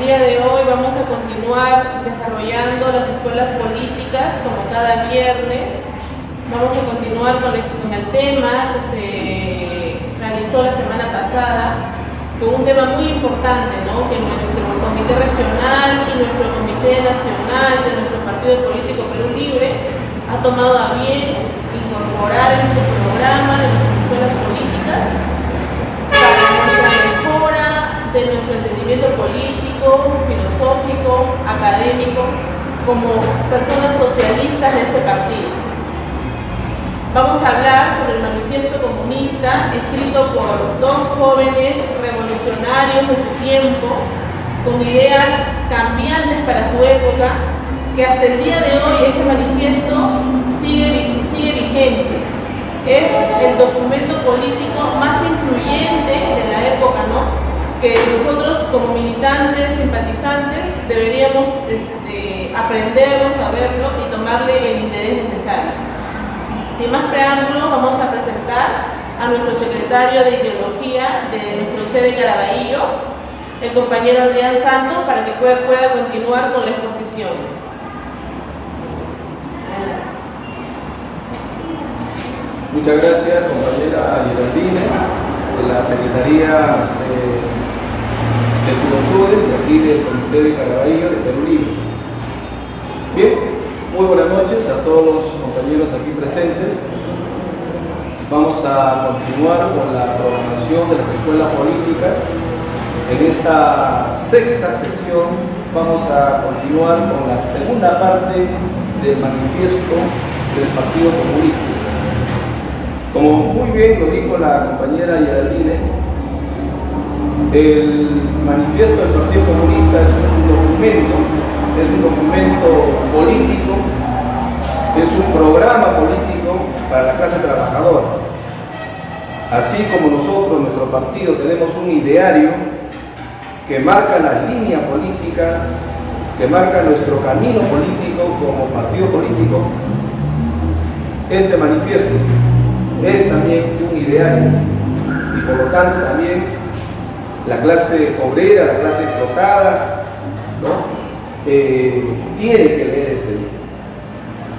día de hoy vamos a continuar desarrollando las escuelas políticas como cada viernes. Vamos a continuar con el tema que se realizó la semana pasada, con un tema muy importante, ¿no? Que nuestro comité regional y nuestro comité nacional de nuestro partido político Perú Libre ha tomado a bien incorporar en su programa de nuestras escuelas políticas para nuestra mejora de nuestro entendimiento político, filosófico, académico, como personas socialistas de este partido. Vamos a hablar sobre el manifiesto comunista escrito por dos jóvenes revolucionarios de su tiempo, con ideas cambiantes para su época, que hasta el día de hoy ese manifiesto sigue vigente. Es el documento político más influyente de la época, ¿no? Que nosotros como militantes, simpatizantes, deberíamos aprenderlo, saberlo y tomarle el interés necesario. Sin más preámbulos, vamos a presentar a nuestro secretario de Ideología de nuestro sede Caraballo, el compañero Adrián Santos, para que pueda continuar con la exposición. Muchas gracias, compañera Geraldine, de la Secretaría de Juventudes, de aquí del Comité de Caraballo de Perú Libre. Bien, muy buenas noches a todos los compañeros aquí presentes. Vamos a continuar con la programación de las escuelas políticas. En esta sexta sesión vamos a continuar con la segunda parte del manifiesto del Partido Comunista. Como muy bien lo dijo la compañera Geraldine, el manifiesto del Partido Comunista es un documento político, es un programa político para la clase trabajadora. Así como nosotros, nuestro partido, tenemos un ideario que marca la línea política, que marca nuestro camino político como partido político, este manifiesto es también un ideario y por lo tanto también la clase obrera, la clase explotada, ¿no? Tiene que leer este libro.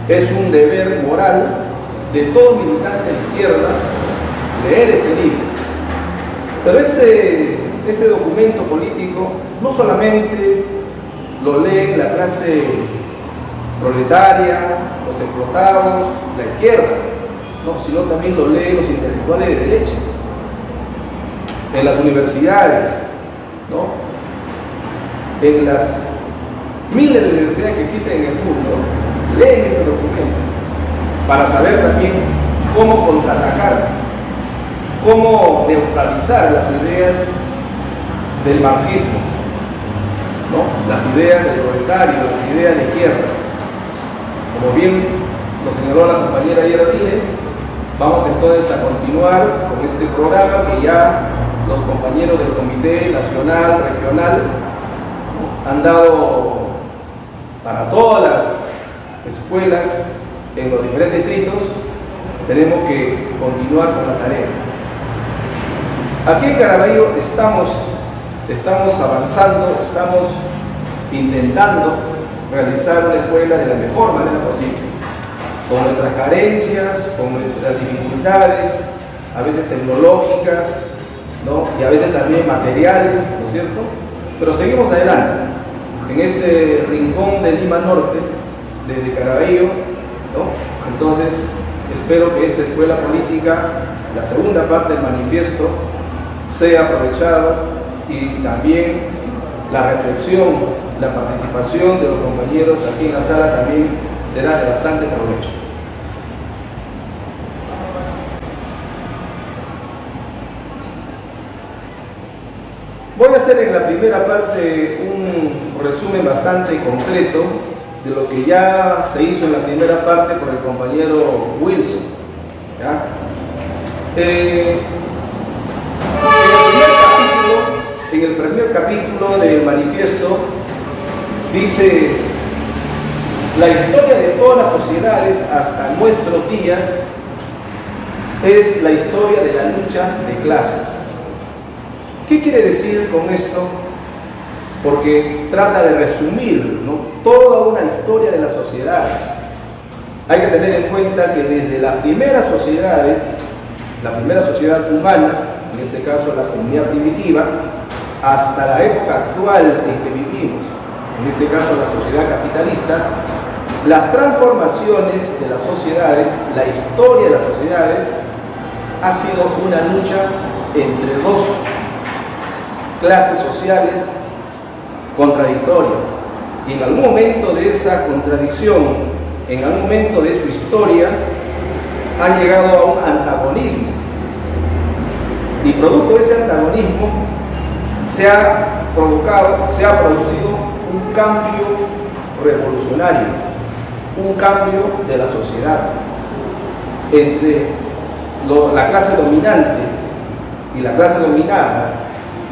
Es un deber moral de todo militante de izquierda leer este libro. Pero este documento político no solamente lo lee la clase proletaria, los explotados, la izquierda, ¿no? Sino también lo leen los intelectuales de derecha. En las universidades, ¿no? En las miles de universidades que existen en el mundo, leen este documento para saber también cómo contraatacar, cómo neutralizar las ideas del marxismo, ¿no? Las ideas del proletario, las ideas de izquierda. Como bien lo señaló la compañera Geraldine, vamos entonces a continuar con este programa que ya los compañeros del Comité Nacional, Regional, han dado para todas las escuelas en los diferentes distritos. Tenemos que continuar con la tarea. Aquí en Caraballo estamos avanzando, estamos intentando realizar una escuela de la mejor manera posible, con nuestras carencias, con nuestras dificultades, a veces tecnológicas, ¿no? Y a veces también materiales, ¿no es cierto? Pero seguimos adelante en este rincón de Lima Norte, desde Caraballo, ¿no? Entonces espero que esta escuela política, la segunda parte del manifiesto, sea aprovechado y también la reflexión, la participación de los compañeros aquí en la sala también será de bastante provecho. Voy a hacer en la primera parte un resumen bastante completo de lo que ya se hizo en la primera parte por el compañero Wilson, ¿ya? En el primer capítulo del manifiesto dice: la historia de todas las sociedades hasta nuestros días es la historia de la lucha de clases. ¿Qué quiere decir con esto? porque trata de resumir, ¿no?, toda una historia de las sociedades. Hay que tener en cuenta que desde las primeras sociedades, la primera sociedad humana, en este caso la comunidad primitiva, hasta la época actual en que vivimos, en este caso la sociedad capitalista, las transformaciones de las sociedades, la historia de las sociedades, ha sido una lucha entre dos clases sociales contradictorias. Y en algún momento de esa contradicción, en algún momento de su historia, han llegado a un antagonismo. Y producto de ese antagonismo se ha producido un cambio revolucionario, un cambio de la sociedad entre la clase dominante y la clase dominada,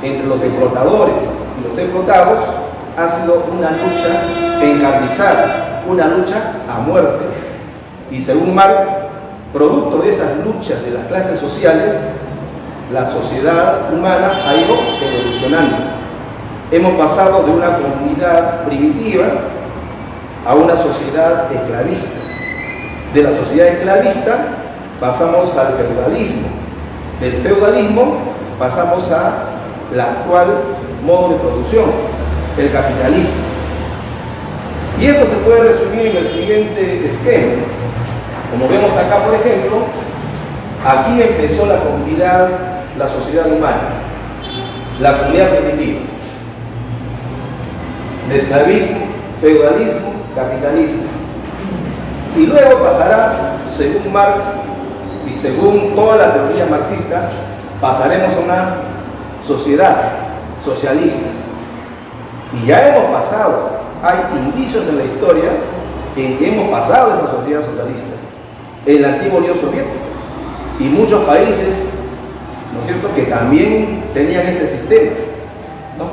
entre los explotadores y los explotados. Ha sido una lucha encarnizada, una lucha a muerte. Y según Marx, producto de esas luchas de las clases sociales, la sociedad humana ha ido evolucionando. Hemos pasado de una comunidad primitiva a una sociedad esclavista. De la sociedad esclavista pasamos al feudalismo. Del feudalismo pasamos al actual modo de producción, el capitalismo. Y esto se puede resumir en el siguiente esquema. Como vemos acá, por ejemplo, aquí empezó la comunidad, la sociedad humana, la comunidad primitiva, de esclavismo, feudalismo, capitalismo. Y luego pasará, según Marx y según toda la teoría marxista, pasaremos a una sociedad socialista. Y ya hemos pasado, hay indicios en la historia en que hemos pasado a esa sociedad socialista, en la antigua Unión Soviética, y muchos países, ¿no es cierto?, que también tenían este sistema, ¿no?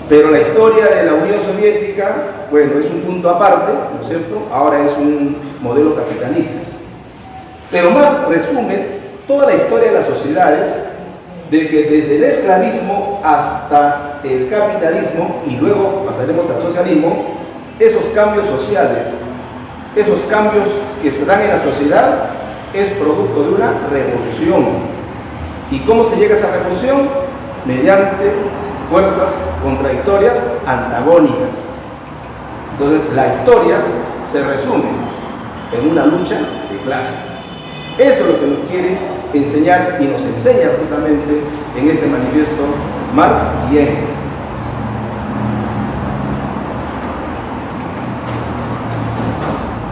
Pero la historia de la Unión Soviética, bueno, es un punto aparte, ¿no es cierto?, ahora es un modelo capitalista. Pero Marx resume toda la historia de las sociedades, de que desde el esclavismo hasta el capitalismo, y luego pasaremos al socialismo, esos cambios sociales, esos cambios que se dan en la sociedad, es producto de una revolución. ¿Y cómo se llega a esa revolución? Mediante fuerzas contradictorias, antagónicas. Entonces, la historia se resume en una lucha de clases. Eso es lo que nos quiere enseñar y nos enseña justamente en este manifiesto Marx y Engels.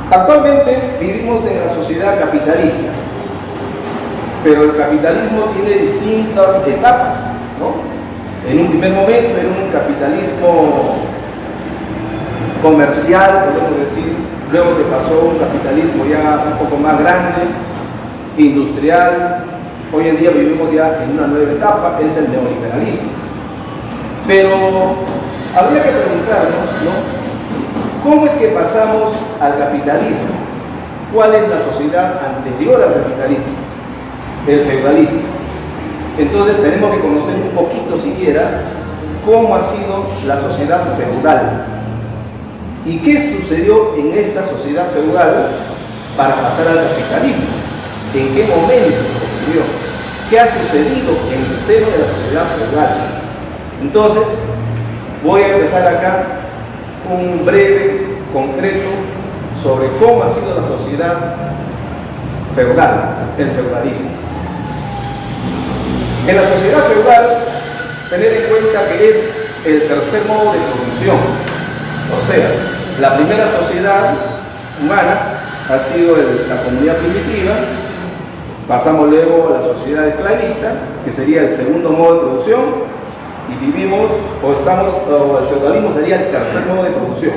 Actualmente vivimos en la sociedad capitalista, pero el capitalismo tiene distintas etapas, ¿no? En un primer momento era un capitalismo comercial, podemos decir, luego se pasó a un capitalismo ya un poco más grande, industrial. Hoy en día vivimos ya en una nueva etapa, es el neoliberalismo. Pero habría que preguntarnos, ¿no?, ¿cómo es que pasamos al capitalismo? ¿Cuál es la sociedad anterior al capitalismo? El feudalismo. Entonces tenemos que conocer un poquito siquiera cómo ha sido la sociedad feudal y qué sucedió en esta sociedad feudal para pasar al capitalismo. ¿En qué momento ocurrió? ¿Qué ha sucedido en el seno de la sociedad feudal? Entonces, voy a empezar acá un breve, concreto, sobre cómo ha sido la sociedad feudal, el feudalismo. En la sociedad feudal, tener en cuenta que es el tercer modo de producción. O sea, la primera sociedad humana ha sido la comunidad primitiva. Pasamos luego a la sociedad esclavista, que sería el segundo modo de producción, y vivimos, el feudalismo sería el tercer modo de producción.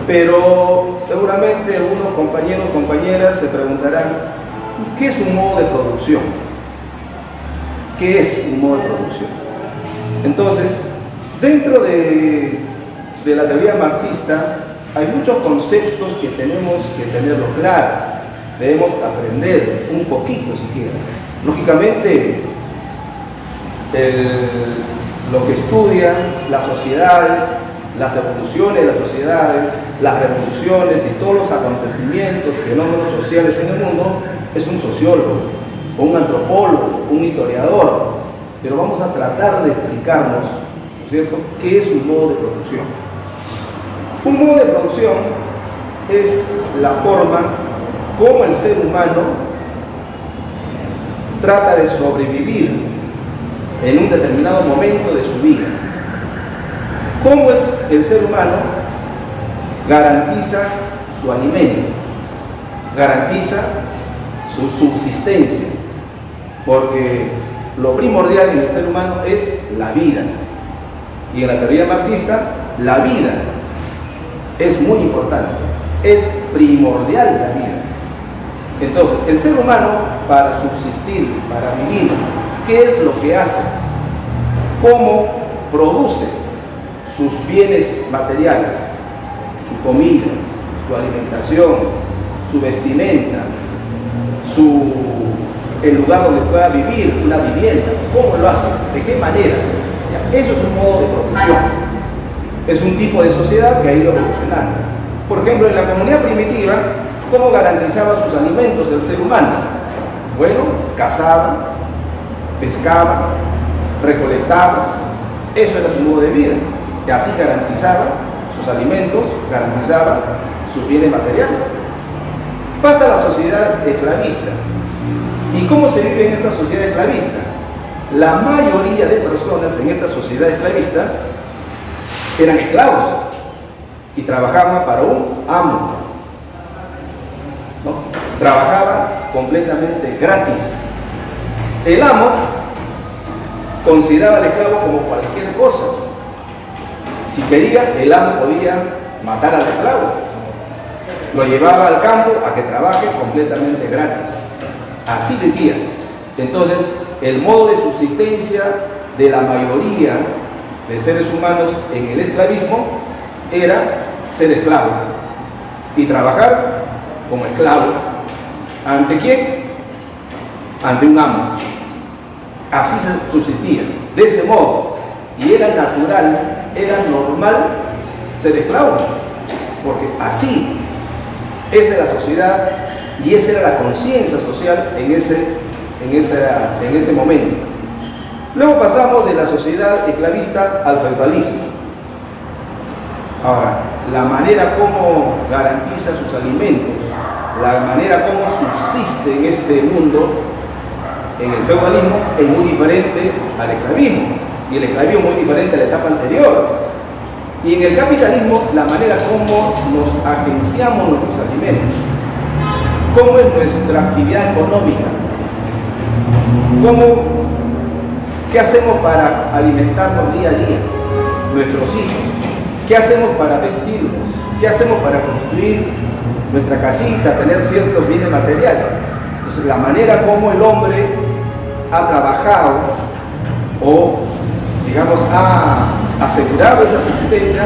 Pero seguramente algunos compañeros o compañeras se preguntarán, ¿qué es un modo de producción? ¿Qué es un modo de producción? Entonces, dentro de la teoría marxista, hay muchos conceptos que tenemos que tenerlos claros. Debemos aprender un poquito siquiera. Lógicamente, lo que estudia las sociedades, las evoluciones de las sociedades, las revoluciones y todos los acontecimientos, fenómenos sociales en el mundo, es un sociólogo, o un antropólogo, un historiador. Pero vamos a tratar de explicarnos, ¿no es cierto?, qué es un modo de producción. Un modo de producción es la forma como el ser humano trata de sobrevivir en un determinado momento de su vida. ¿Cómo es el ser humano garantiza su alimento, garantiza su subsistencia? Porque lo primordial en el ser humano es la vida. Y en la teoría marxista, la vida es muy importante, es primordial la vida. Entonces, el ser humano, para subsistir, para vivir, ¿qué es lo que hace? ¿Cómo produce sus bienes materiales? Su comida, su alimentación, su vestimenta, el lugar donde pueda vivir, una vivienda. ¿Cómo lo hace? ¿De qué manera? Eso es un modo de producción. Es un tipo de sociedad que ha ido evolucionando. Por ejemplo, en la comunidad primitiva, ¿cómo garantizaba sus alimentos el ser humano? Bueno, cazaba, pescaba, recolectaba. Eso era su modo de vida. Y así garantizaba sus alimentos, garantizaba sus bienes materiales. Pasa a la sociedad esclavista. ¿Y cómo se vive en esta sociedad esclavista? La mayoría de personas en esta sociedad esclavista eran esclavos y trabajaban para un amo, ¿no? Trabajaban completamente gratis. El amo consideraba al esclavo como cualquier cosa. Si quería, el amo podía matar al esclavo. Lo llevaba al campo a que trabaje completamente gratis. Así vivía. Entonces, el modo de subsistencia de la mayoría de seres humanos en el esclavismo era ser esclavo y trabajar como esclavo. ¿Ante quién? Ante un amo. Así se subsistía, de ese modo. Y era natural, era normal ser esclavo, porque así, esa era la sociedad y esa era la conciencia social en ese momento. Luego pasamos de la sociedad esclavista al feudalismo. Ahora, la manera como garantiza sus alimentos, la manera como subsiste en este mundo, en el feudalismo, es muy diferente al esclavismo. Y el esclavismo es muy diferente a la etapa anterior. Y en el capitalismo, la manera como nos agenciamos nuestros alimentos, cómo es nuestra actividad económica, qué hacemos para alimentarnos día a día, nuestros hijos, qué hacemos para vestirnos, qué hacemos para construir nuestra casita, tener ciertos bienes materiales. Entonces, la manera como el hombre ha trabajado o, digamos, ha asegurado esa subsistencia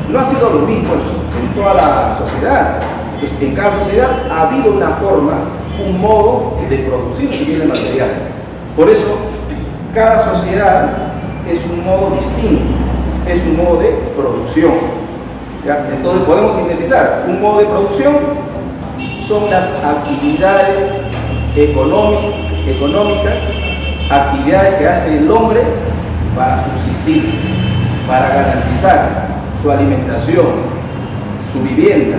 no ha sido lo mismo en toda la sociedad. Entonces, en cada sociedad ha habido una forma, un modo de producir sus bienes materiales. Por eso, cada sociedad es un modo distinto, es un modo de producción. ¿Ya? Entonces podemos sintetizar, un modo de producción son las actividades económicas, actividades que hace el hombre para subsistir, para garantizar su alimentación, su vivienda,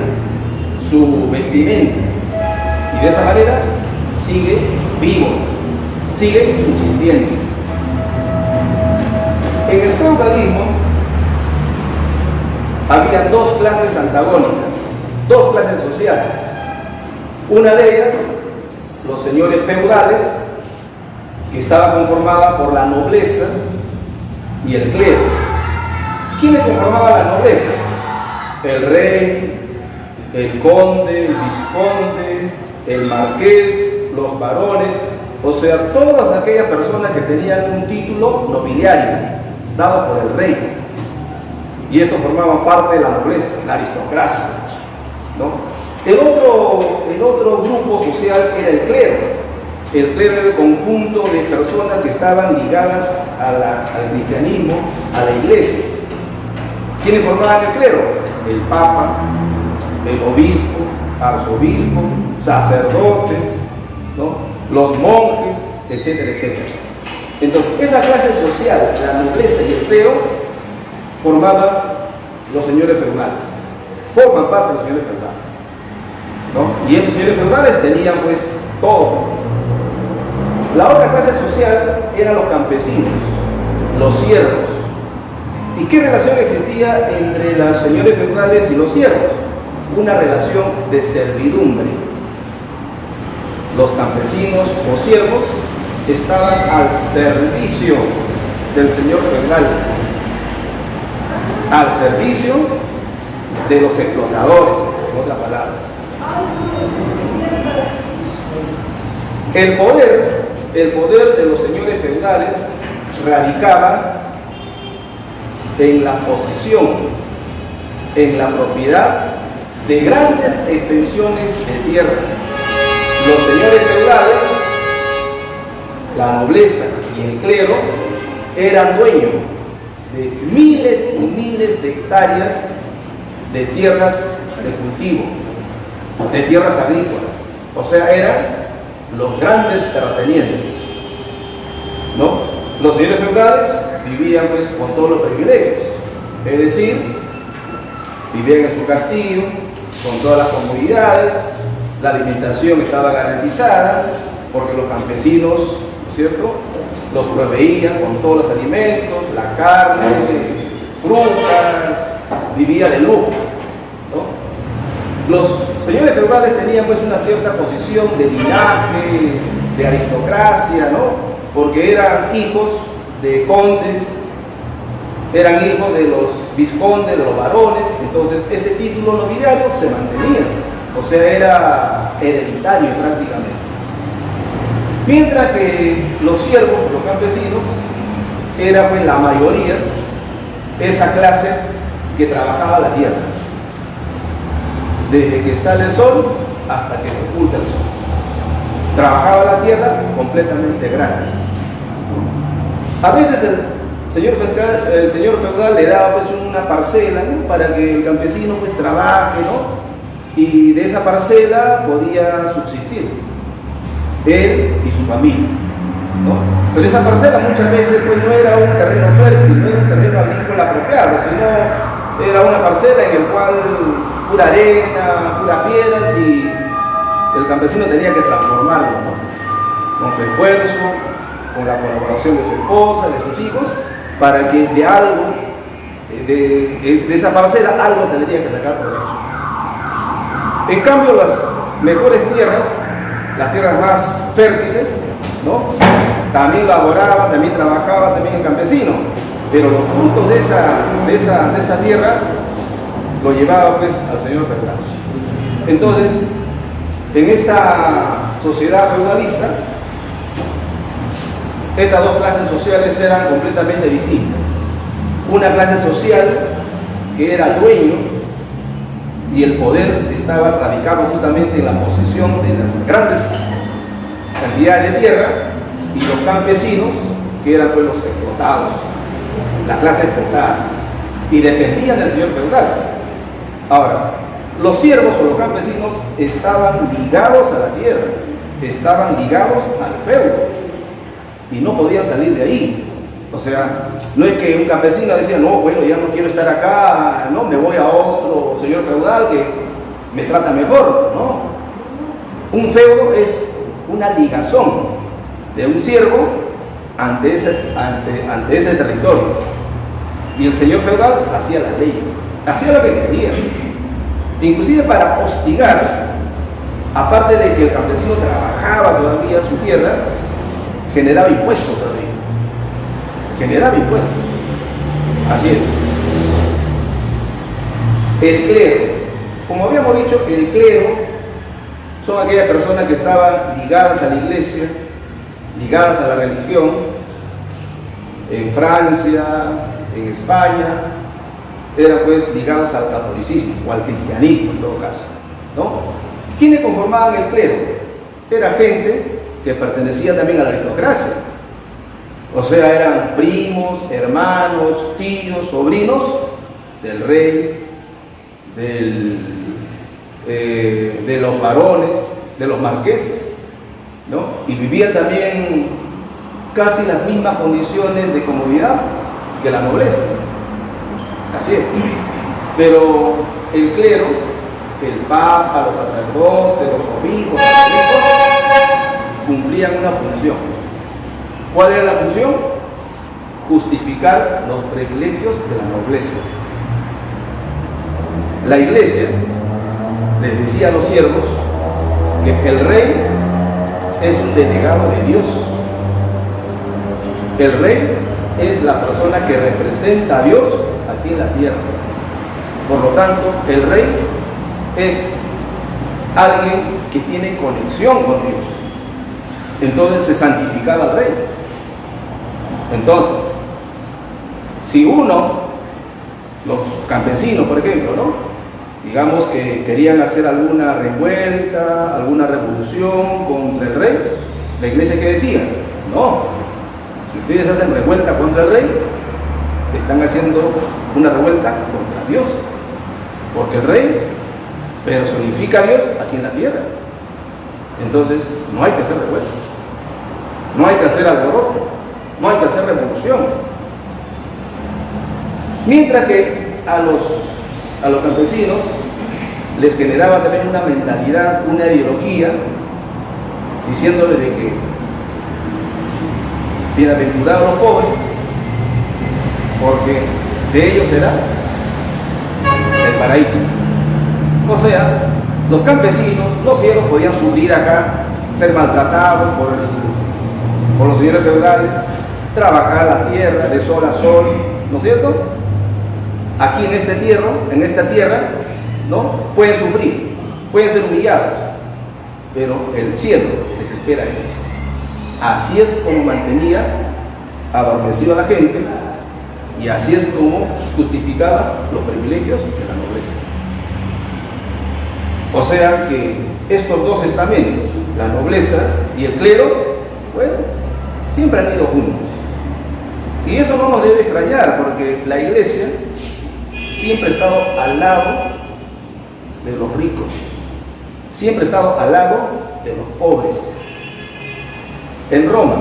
su vestimenta, y de esa manera sigue vivo, sigue subsistiendo. En el feudalismo había dos clases antagónicas, dos clases sociales. Una de ellas, los señores feudales, que estaba conformada por la nobleza y el clero. ¿Quiénes conformaban la nobleza? El rey, el conde, el vizconde, el marqués, los varones, o sea, todas aquellas personas que tenían un título nobiliario dado por el rey. Y esto formaba parte de la nobleza, la aristocracia, ¿no? El otro grupo social era el clero. El clero era el conjunto de personas que estaban ligadas al cristianismo, a la iglesia. ¿Quiénes formaban el clero? El papa, el obispo, arzobispo, sacerdotes, ¿no?, los monjes, etcétera, etcétera. Entonces, esa clase social, la nobleza y el clero, formaban los señores feudales, forman parte de los señores feudales, ¿no? Y estos señores feudales tenían pues todo. La otra clase social eran los campesinos, los siervos. ¿Y qué relación existía entre los señores feudales y los siervos? Una relación de servidumbre. Los campesinos o siervos estaban al servicio del señor feudal, al servicio de los explotadores, en otras palabras. El poder de los señores feudales radicaba en la posesión, en la propiedad de grandes extensiones de tierra. Los señores feudales, la nobleza y el clero eran dueños de miles y miles de hectáreas de tierras de cultivo, de tierras agrícolas. O sea, eran los grandes terratenientes, ¿no? Los señores feudales vivían pues con todos los privilegios, es decir, vivían en su castillo con todas las comodidades, la alimentación estaba garantizada porque los campesinos, ¿no es cierto?, los proveían con todos los alimentos, la carne, frutas, vivía de lujo, ¿no? Los señores feudales tenían pues una cierta posición de linaje, de aristocracia, ¿no?, porque eran hijos de condes, eran hijos de los vizcondes, de los varones. Entonces ese título nobiliario se mantenía, o sea, era hereditario prácticamente. Mientras que los siervos, los campesinos, era pues la mayoría esa clase que trabajaba la tierra, desde que sale el sol hasta que se oculta el sol. Trabajaba la tierra completamente gratis. A veces el señor feudal le daba pues una parcela, ¿no?, para que el campesino pues trabaje, ¿no?, y de esa parcela podía subsistir él y su familia, ¿no? Pero esa parcela muchas veces pues no era un terreno fértil, no era un terreno agrícola apropiado, sino era una parcela en el cual pura arena, puras piedras, y el campesino tenía que transformarlo, ¿no?, con su esfuerzo, con la colaboración de su esposa, de sus hijos, para que de algo, de esa parcela, algo tendría que sacar provecho. En cambio, las mejores tierras, las tierras más fértiles, ¿no?, también laboraba, también trabajaba, también el campesino, pero los frutos de esa tierra lo llevaba pues al señor feudal. Entonces, en esta sociedad feudalista, estas dos clases sociales eran completamente distintas. Una clase social que era dueño, y el poder estaba radicado justamente en la posesión de las grandes cantidades de tierra, y los campesinos, que eran pues los explotados, la clase explotada, y dependían del señor feudal. Ahora, los siervos o los campesinos estaban ligados a la tierra, estaban ligados al feudo, y no podían salir de ahí. O sea, no es que un campesino decía, no, bueno, ya no quiero estar acá, no, me voy a otro señor feudal que me trata mejor, ¿no? Un feudo es una ligazón de un siervo ante ese territorio, y el señor feudal hacía las leyes, hacía lo que quería, inclusive para hostigar, aparte de que el campesino trabajaba todavía su tierra, generaba impuestos todavía. Generaba impuestos. Así es. El clero. Como habíamos dicho, el clero son aquellas personas que estaban ligadas a la iglesia, ligadas a la religión. En Francia, en España, eran pues ligados al catolicismo o al cristianismo en todo caso, ¿no? ¿Quiénes conformaban el clero? Era gente que pertenecía también a la aristocracia. O sea, eran primos, hermanos, tíos, sobrinos del rey, de los varones, de los marqueses, ¿no? Y vivían también casi las mismas condiciones de comodidad que la nobleza. Así es. Pero el clero, el papa, los sacerdotes, los obispos, los ricos, cumplían una función. ¿Cuál era la función? Justificar los privilegios de la nobleza. La iglesia les decía a los siervos que el rey es un delegado de Dios. El rey es la persona que representa a Dios aquí en la tierra. Por lo tanto, el rey es alguien que tiene conexión con Dios. Entonces se santificaba al rey. Entonces, si los campesinos, por ejemplo, ¿no?, digamos que querían hacer alguna revuelta, alguna revolución contra el rey, la iglesia, ¿qué decía? No, si ustedes hacen revuelta contra el rey, están haciendo una revuelta contra Dios, porque el rey personifica a Dios aquí en la tierra. Entonces no hay que hacer revueltas, no hay que hacer alboroto, no hay que hacer revolución. Mientras que a los campesinos les generaba también una mentalidad, una ideología, diciéndoles de que bienaventurados los pobres, porque de ellos será el paraíso. O sea, los campesinos, los siervos podían sufrir acá, ser maltratados por los señores feudales, trabajar la tierra de sol a sol, ¿no es cierto? Aquí en esta tierra, ¿no?, pueden sufrir, pueden ser humillados, pero el cielo les espera a ellos. Así es como mantenía adormecido a la gente, y así es como justificaba los privilegios de la nobleza. O sea que estos dos estamentos, la nobleza y el clero, bueno, siempre han ido juntos. Y eso no nos debe extrañar, porque la iglesia siempre ha estado al lado de los ricos, siempre ha estado al lado de los pobres. En Roma,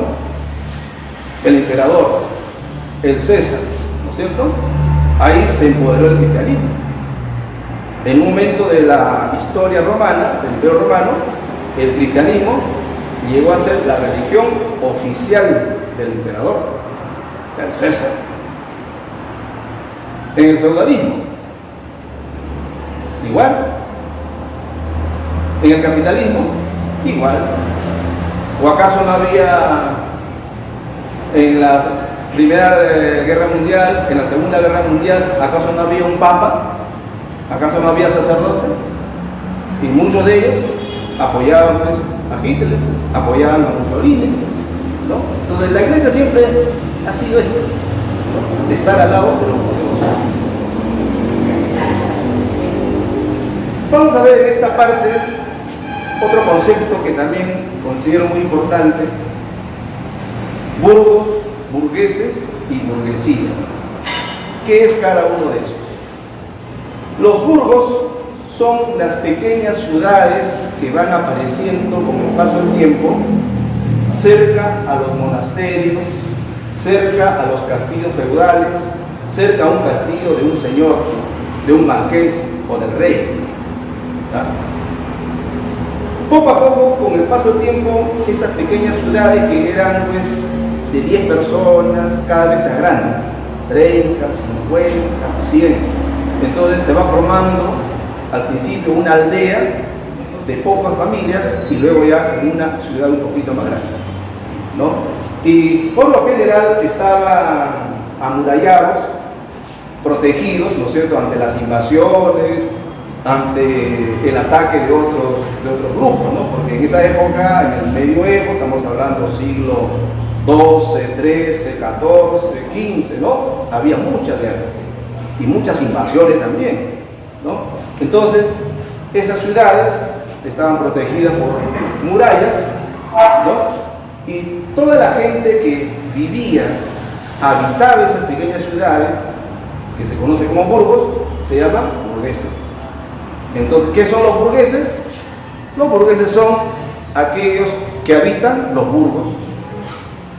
el emperador, el César, ¿no es cierto?, ahí se empoderó el cristianismo. En un momento de la historia romana, del Imperio Romano, el cristianismo llegó a ser la religión oficial del emperador, del César. En el feudalismo, igual. En el capitalismo, igual. ¿O acaso no había en la Primera Guerra Mundial, en la Segunda Guerra Mundial, acaso no había un papa? ¿Acaso no había sacerdotes? Y muchos de ellos apoyaban pues a Hitler, apoyaban a Mussolini, ¿no? Entonces la iglesia siempre ha sido esto, ¿no?, de estar al lado de los poderosos. Vamos a ver en esta parte otro concepto que también considero muy importante: burgos, burgueses y burguesía. ¿Qué es cada uno de esos? Los burgos son las pequeñas ciudades que van apareciendo con el paso del tiempo cerca a los monasterios, cerca a los castillos feudales, cerca a un castillo de un señor, de un marqués o del rey. ¿Ah? Poco a poco, con el paso del tiempo, estas pequeñas ciudades que eran pues de 10 personas, cada vez se agrandan, 30, 50, 100. Entonces se va formando al principio una aldea de pocas familias y luego ya en una ciudad un poquito más grande, ¿no? Y por lo general estaban amurallados, protegidos, ¿no es cierto?, ante las invasiones, ante el ataque de otros grupos, ¿no? Porque en esa época, en el medioevo, estamos hablando siglo XII, XIII, XIV, XV, ¿no?, había muchas guerras y muchas invasiones también, ¿no? Entonces, esas ciudades estaban protegidas por murallas ¿no? Y toda la gente que vivía, habitaba esas pequeñas ciudades, que se conocen como burgos, se llaman burgueses. Entonces, ¿qué son los burgueses? Los burgueses son aquellos que habitan los burgos,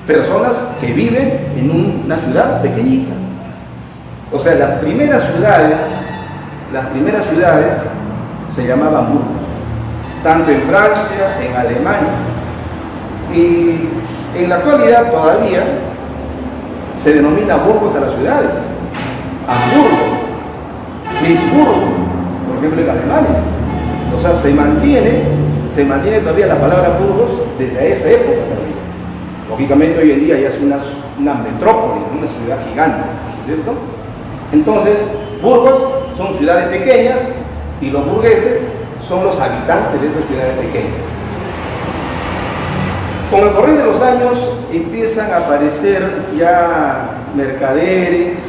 personas que viven en una ciudad pequeñita. O sea, las primeras ciudades se llamaban burgos, tanto en Francia, en Alemania, y en la actualidad todavía se denomina burgos a las ciudades. Hamburgo, Duisburgo, por ejemplo en Alemania. O sea, se mantiene todavía la palabra burgos desde esa época también. Lógicamente hoy en día ya es una metrópoli, una ciudad gigante, ¿cierto? Entonces, burgos son ciudades pequeñas y los burgueses son los habitantes de esas ciudades pequeñas. Con el correr de los años empiezan a aparecer ya mercaderes,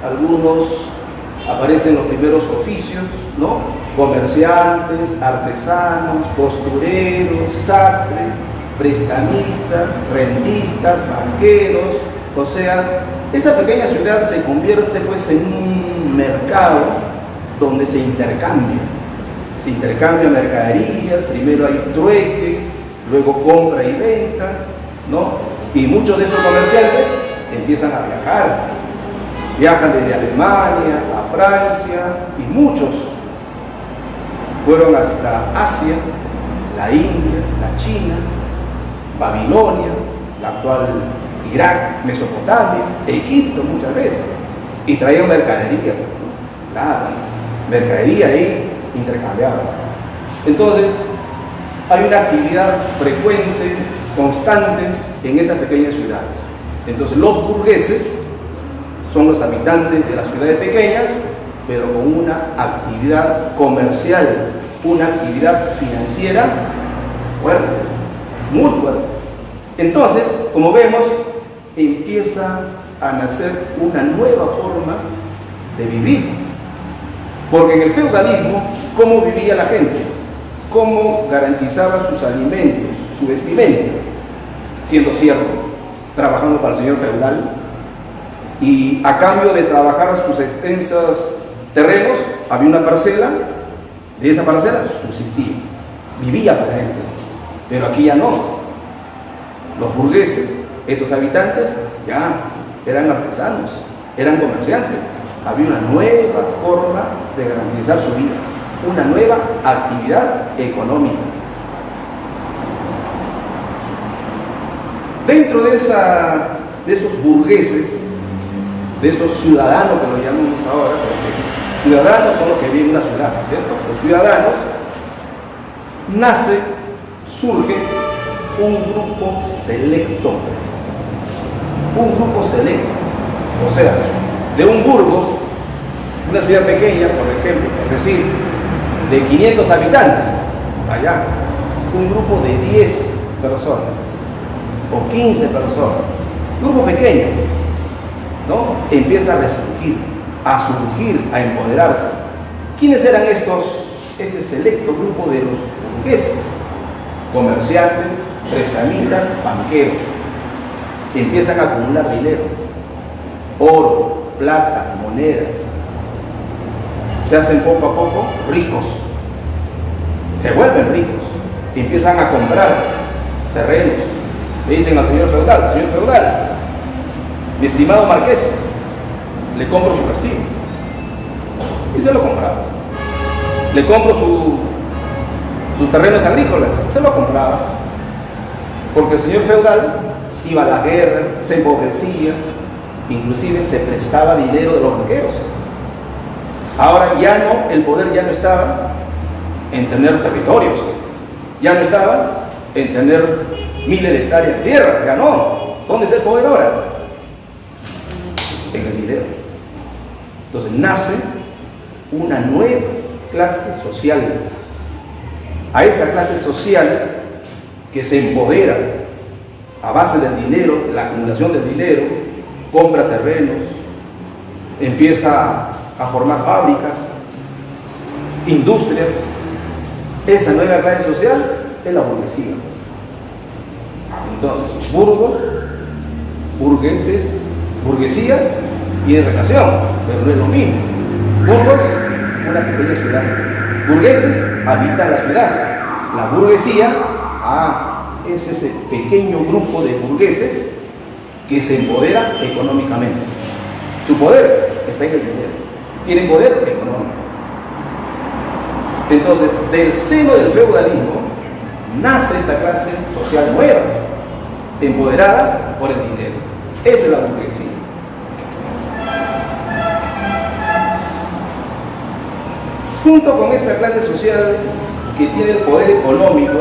algunos aparecen los primeros oficios, ¿no? Comerciantes, artesanos, costureros, sastres, prestamistas, rentistas, banqueros. O sea, esa pequeña ciudad se convierte pues en un mercado donde se intercambia mercaderías, primero hay trueques, luego compra y venta, ¿no? Y muchos de esos comerciantes empiezan a viajan desde Alemania a Francia, y muchos fueron hasta Asia, la India, la China, Babilonia, la actual Irak, Mesopotamia, Egipto muchas veces, y traían mercadería, claro, mercadería ahí intercambiada. Entonces, hay una actividad frecuente, constante en esas pequeñas ciudades. Entonces, los burgueses son los habitantes de las ciudades pequeñas, pero con una actividad comercial, una actividad financiera fuerte, muy fuerte. Entonces, como vemos, empieza a nacer una nueva forma de vivir. Porque en el feudalismo, ¿cómo vivía la gente? ¿Cómo garantizaba sus alimentos, su vestimenta? Siendo siervo, trabajando para el señor feudal, y a cambio de trabajar sus extensos terrenos, había una parcela, de esa parcela subsistía, vivía para él. Pero aquí ya no. Los burgueses, estos habitantes, ya eran artesanos, eran comerciantes. Había una nueva forma de garantizar su vida, una nueva actividad económica. Dentro de esos burgueses, de esos ciudadanos que lo llamamos ahora, porque ciudadanos son los que viven en una ciudad, ¿cierto? Los ciudadanos, surge un grupo selecto. O sea, de un burgo, una ciudad pequeña, por ejemplo, es decir, de 500 habitantes, allá, un grupo de 10 personas o 15 personas, grupo pequeño, ¿no? Empieza a resurgir, a surgir, a empoderarse. ¿Quiénes eran este selecto grupo de los burgueses? Comerciantes, prestamistas, banqueros. Empiezan a acumular dinero, oro, plata, monedas. Se hacen poco a poco ricos, se vuelven ricos, empiezan a comprar terrenos. Le dicen al señor feudal, mi estimado marqués, le compro su castillo. Y se lo compraba. Le compro sus terrenos agrícolas, se lo compraba. Porque el señor feudal iba a las guerras, se empobrecía, inclusive se prestaba dinero de los banqueros. Ahora el poder ya no estaba en tener territorios, ya no estaba en tener miles de hectáreas de tierra, ya no. ¿Dónde está el poder ahora? En el dinero. Entonces nace una nueva clase social. A esa clase social que se empodera a base del dinero, la acumulación del dinero, compra terrenos, empieza a formar fábricas, industrias. Esa nueva clase social es la burguesía. Entonces, burgos, burgueses, burguesía y en relación, pero no es lo mismo. Burgos, una pequeña ciudad. Burgueses habitan la ciudad. La burguesía, es ese pequeño grupo de burgueses que se empodera económicamente. Su poder está en el dinero. Tienen poder económico. Entonces, del seno del feudalismo nace esta clase social nueva, empoderada por el dinero. Esa es la burguesía. Junto con esta clase social que tiene el poder económico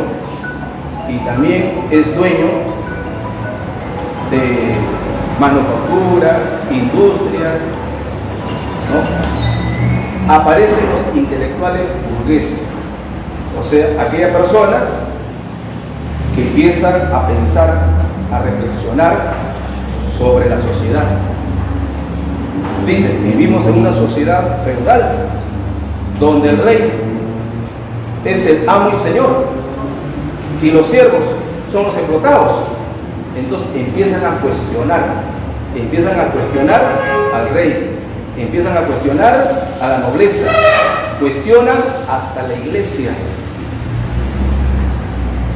y también es dueño de manufacturas, industrias, ¿no? Aparecen los intelectuales burgueses, o sea, aquellas personas que empiezan a pensar, a reflexionar sobre la sociedad. Dicen, vivimos en una sociedad feudal, donde el rey es el amo y señor, y los siervos son los explotados. Entonces empiezan a cuestionar al rey, empiezan a cuestionar a la nobleza, cuestionan hasta la iglesia.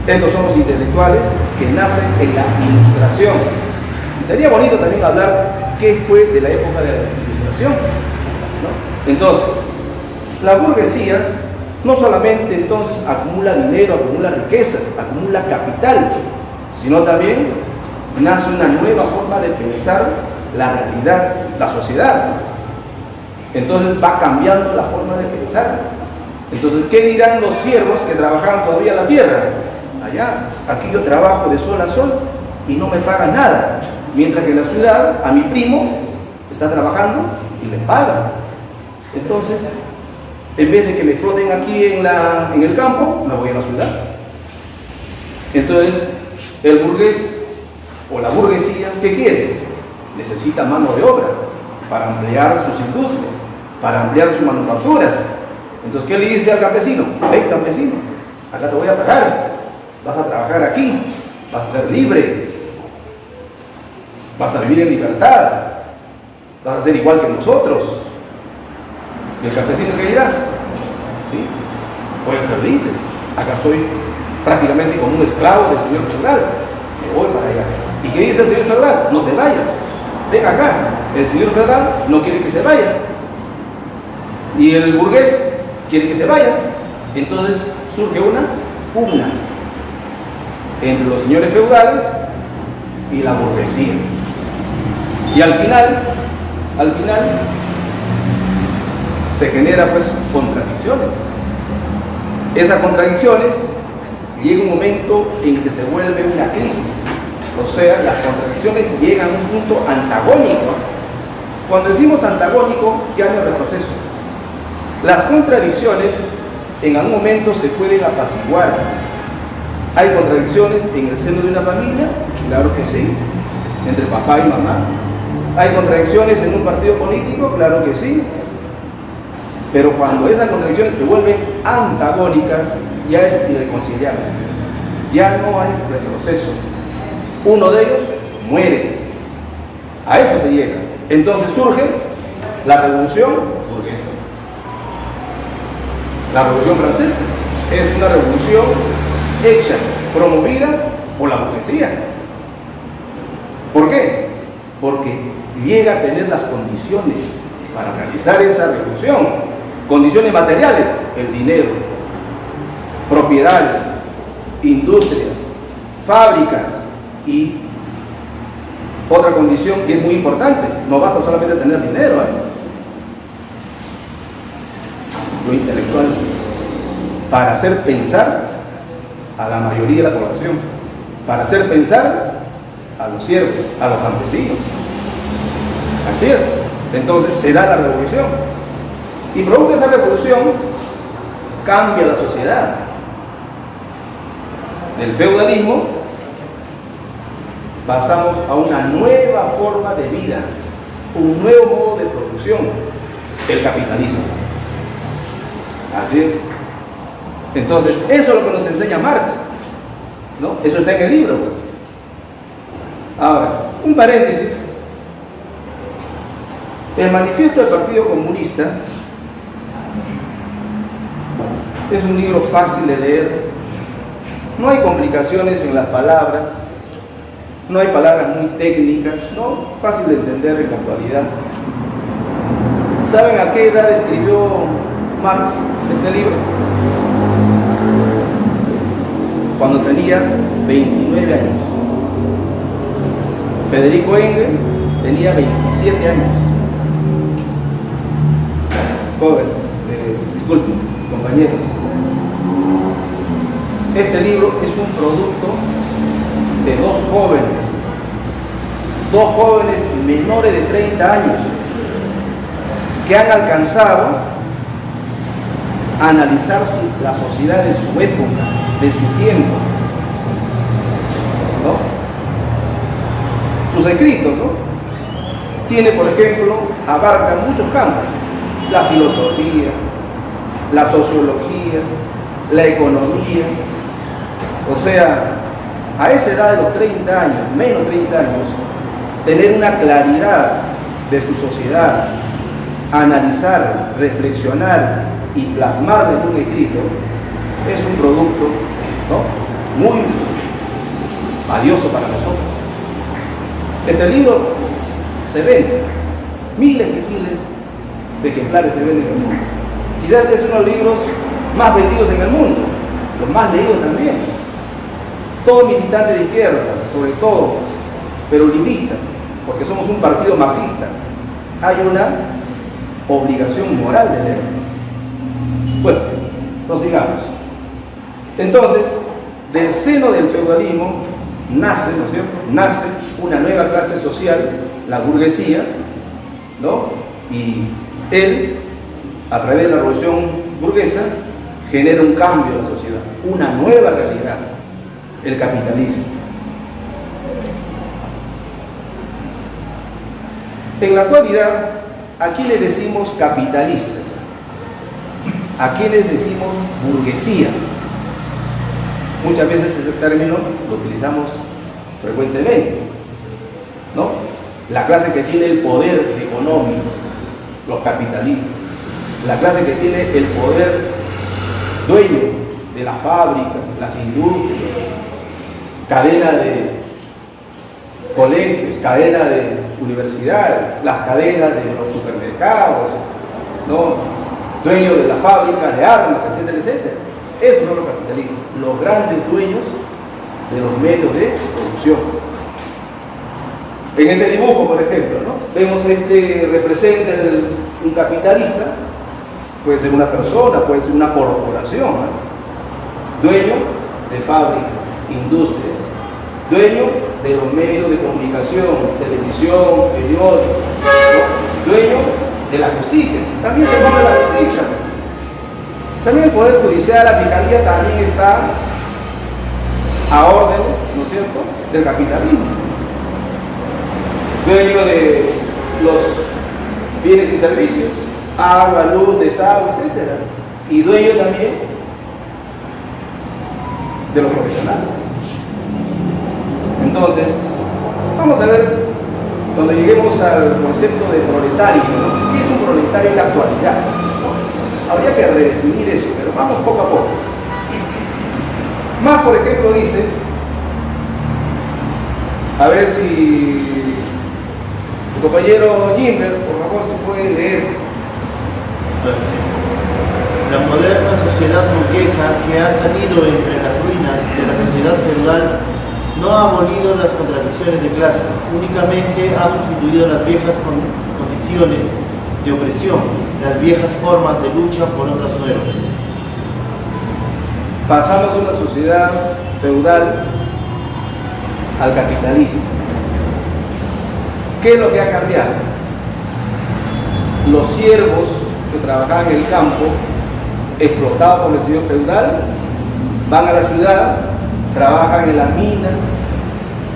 Estos son los intelectuales que nacen en la Ilustración. Y sería bonito también hablar qué fue de la época de la Ilustración, ¿no? Entonces, la burguesía no solamente entonces acumula dinero, acumula riquezas, acumula capital, sino también nace una nueva forma de pensar la realidad, la sociedad. Entonces va cambiando la forma de pensar. Entonces, ¿qué dirán los siervos que trabajaban todavía en la tierra? Allá, aquí yo trabajo de sol a sol y no me pagan nada, mientras que en la ciudad a mi primo está trabajando y le pagan. Entonces, en vez de que me exploten aquí en el campo, me voy a la ciudad. Entonces, el burgués o la burguesía, ¿qué quiere? Necesita mano de obra para ampliar sus industrias, para ampliar sus manufacturas. Entonces, ¿qué le dice al campesino? Ven, campesino, acá te voy a pagar, vas a trabajar aquí, vas a ser libre, vas a vivir en libertad, vas a ser igual que nosotros. ¿Y el campesino qué dirá? ¿Sí? Voy a ser libre, acá soy prácticamente como un esclavo del señor feudal, me voy para allá. ¿Y qué dice el señor feudal? No te vayas, ven acá. El señor feudal no quiere que se vaya y el burgués quiere que se vaya. Entonces surge una pugna entre los señores feudales y la burguesía, y al final se generan pues contradicciones. Esas contradicciones llega un momento en que se vuelve una crisis, o sea, las contradicciones llegan a un punto antagónico. Cuando decimos antagónico, ya no hay retroceso. Las contradicciones en algún momento se pueden apaciguar. ¿Hay contradicciones en el seno de una familia? Claro que sí, entre papá y mamá. ¿Hay contradicciones en un partido político? Claro que sí. Pero cuando esas contradicciones se vuelven antagónicas, ya es irreconciliable. Ya no hay retroceso. Uno de ellos muere. A eso se llega. Entonces surge la revolución burguesa. La revolución francesa es una revolución hecha, promovida por la burguesía. ¿Por qué? Porque llega a tener las condiciones para realizar esa revolución. Condiciones materiales, el dinero, propiedades, industrias, fábricas, y otra condición que es muy importante, no basta solamente tener dinero, lo intelectual, para hacer pensar a la mayoría de la población, para hacer pensar a los siervos, a los campesinos. Así es. Entonces se da la revolución, y producto de esa revolución cambia la sociedad. Del feudalismo pasamos a una nueva forma de vida, un nuevo modo de producción, el capitalismo. Así es. Entonces, eso es lo que nos enseña Marx, ¿no? Eso está en el libro, pues. Ahora, un paréntesis. El manifiesto del Partido Comunista es un libro fácil de leer, no hay complicaciones en las palabras, no hay palabras muy técnicas, ¿no? Fácil de entender en la actualidad. ¿Saben a qué edad escribió Marx este libro? Cuando tenía 29 años. Federico Engels tenía 27 años. Joven, disculpen, compañeros. Este libro es un producto de dos jóvenes menores de 30 años que han alcanzado a analizar la sociedad de su época, de su tiempo, ¿no? Sus escritos, ¿no? Tiene, por ejemplo, abarcan muchos campos: la filosofía, la sociología, la economía. O sea, a esa edad de los 30 años, menos 30 años, tener una claridad de su sociedad, analizar, reflexionar y plasmarlo en un escrito, es un producto, ¿no?, muy valioso para nosotros. Este libro se vende, miles y miles de ejemplares se venden en el mundo. Quizás es uno de los libros más vendidos en el mundo, los más leídos también. Todo militante de izquierda, sobre todo, pero librista, porque somos un partido marxista, hay una obligación moral de leer. Bueno, prosigamos. Entonces, del seno del feudalismo nace, ¿no es cierto?, nace una nueva clase social, la burguesía, ¿no? Y él, a través de la revolución burguesa, genera un cambio en la sociedad, una nueva realidad, el capitalismo. En la actualidad, ¿a quiénes decimos capitalistas? ¿A quiénes decimos burguesía? Muchas veces ese término lo utilizamos frecuentemente, ¿no? La clase que tiene el poder económico, los capitalistas. La clase que tiene el poder dueño de las fábricas, las industrias, cadena de colegios, cadena de universidades, las cadenas de los supermercados, ¿no?, dueños de las fábricas de armas, etcétera, etcétera. Esos son los capitalistas, los grandes dueños de los medios de producción. En este dibujo, por ejemplo, ¿no?, vemos representa un capitalista, puede ser una persona, puede ser una corporación, ¿no?, dueño de fábricas, industrias, dueño de los medios de comunicación, televisión, periódicos, ¿no?, dueño de la justicia, también se llama la justicia. También el Poder Judicial, la Fiscalía también está a órdenes, ¿no es cierto?, del capitalismo. Dueño de los bienes y servicios, agua, luz, desagüe, etc. Y dueño también de los profesionales. Entonces, vamos a ver, cuando lleguemos al concepto de proletario, ¿no?, ¿qué es un proletario en la actualidad? ¿No? Habría que redefinir eso, pero vamos poco a poco. Más, por ejemplo, dice, a ver si el compañero Jimber, por favor, se puede leer. La moderna sociedad burguesa, que ha salido entre las ruinas de la sociedad feudal, no ha abolido las contradicciones de clase, únicamente ha sustituido las viejas condiciones de opresión, las viejas formas de lucha por otras nuevas. Pasamos de una sociedad feudal al capitalismo. ¿Qué es lo que ha cambiado? Los siervos que trabajaban en el campo, explotados por el señor feudal, van a la ciudad, trabajan en las minas,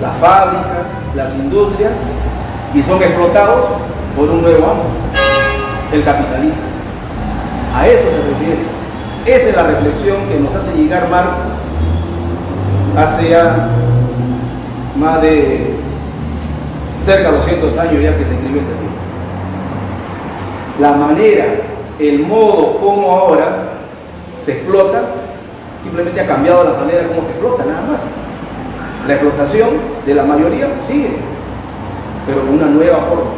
las fábricas, las industrias, y son explotados por un nuevo amo, el capitalista. A eso se refiere. Esa es la reflexión que nos hace llegar Marx hace ya más de cerca de 200 años ya que se escribió este libro. La manera, el modo como ahora se explota, simplemente ha cambiado la manera como se explota, nada más. La explotación de la mayoría sigue, pero con una nueva forma.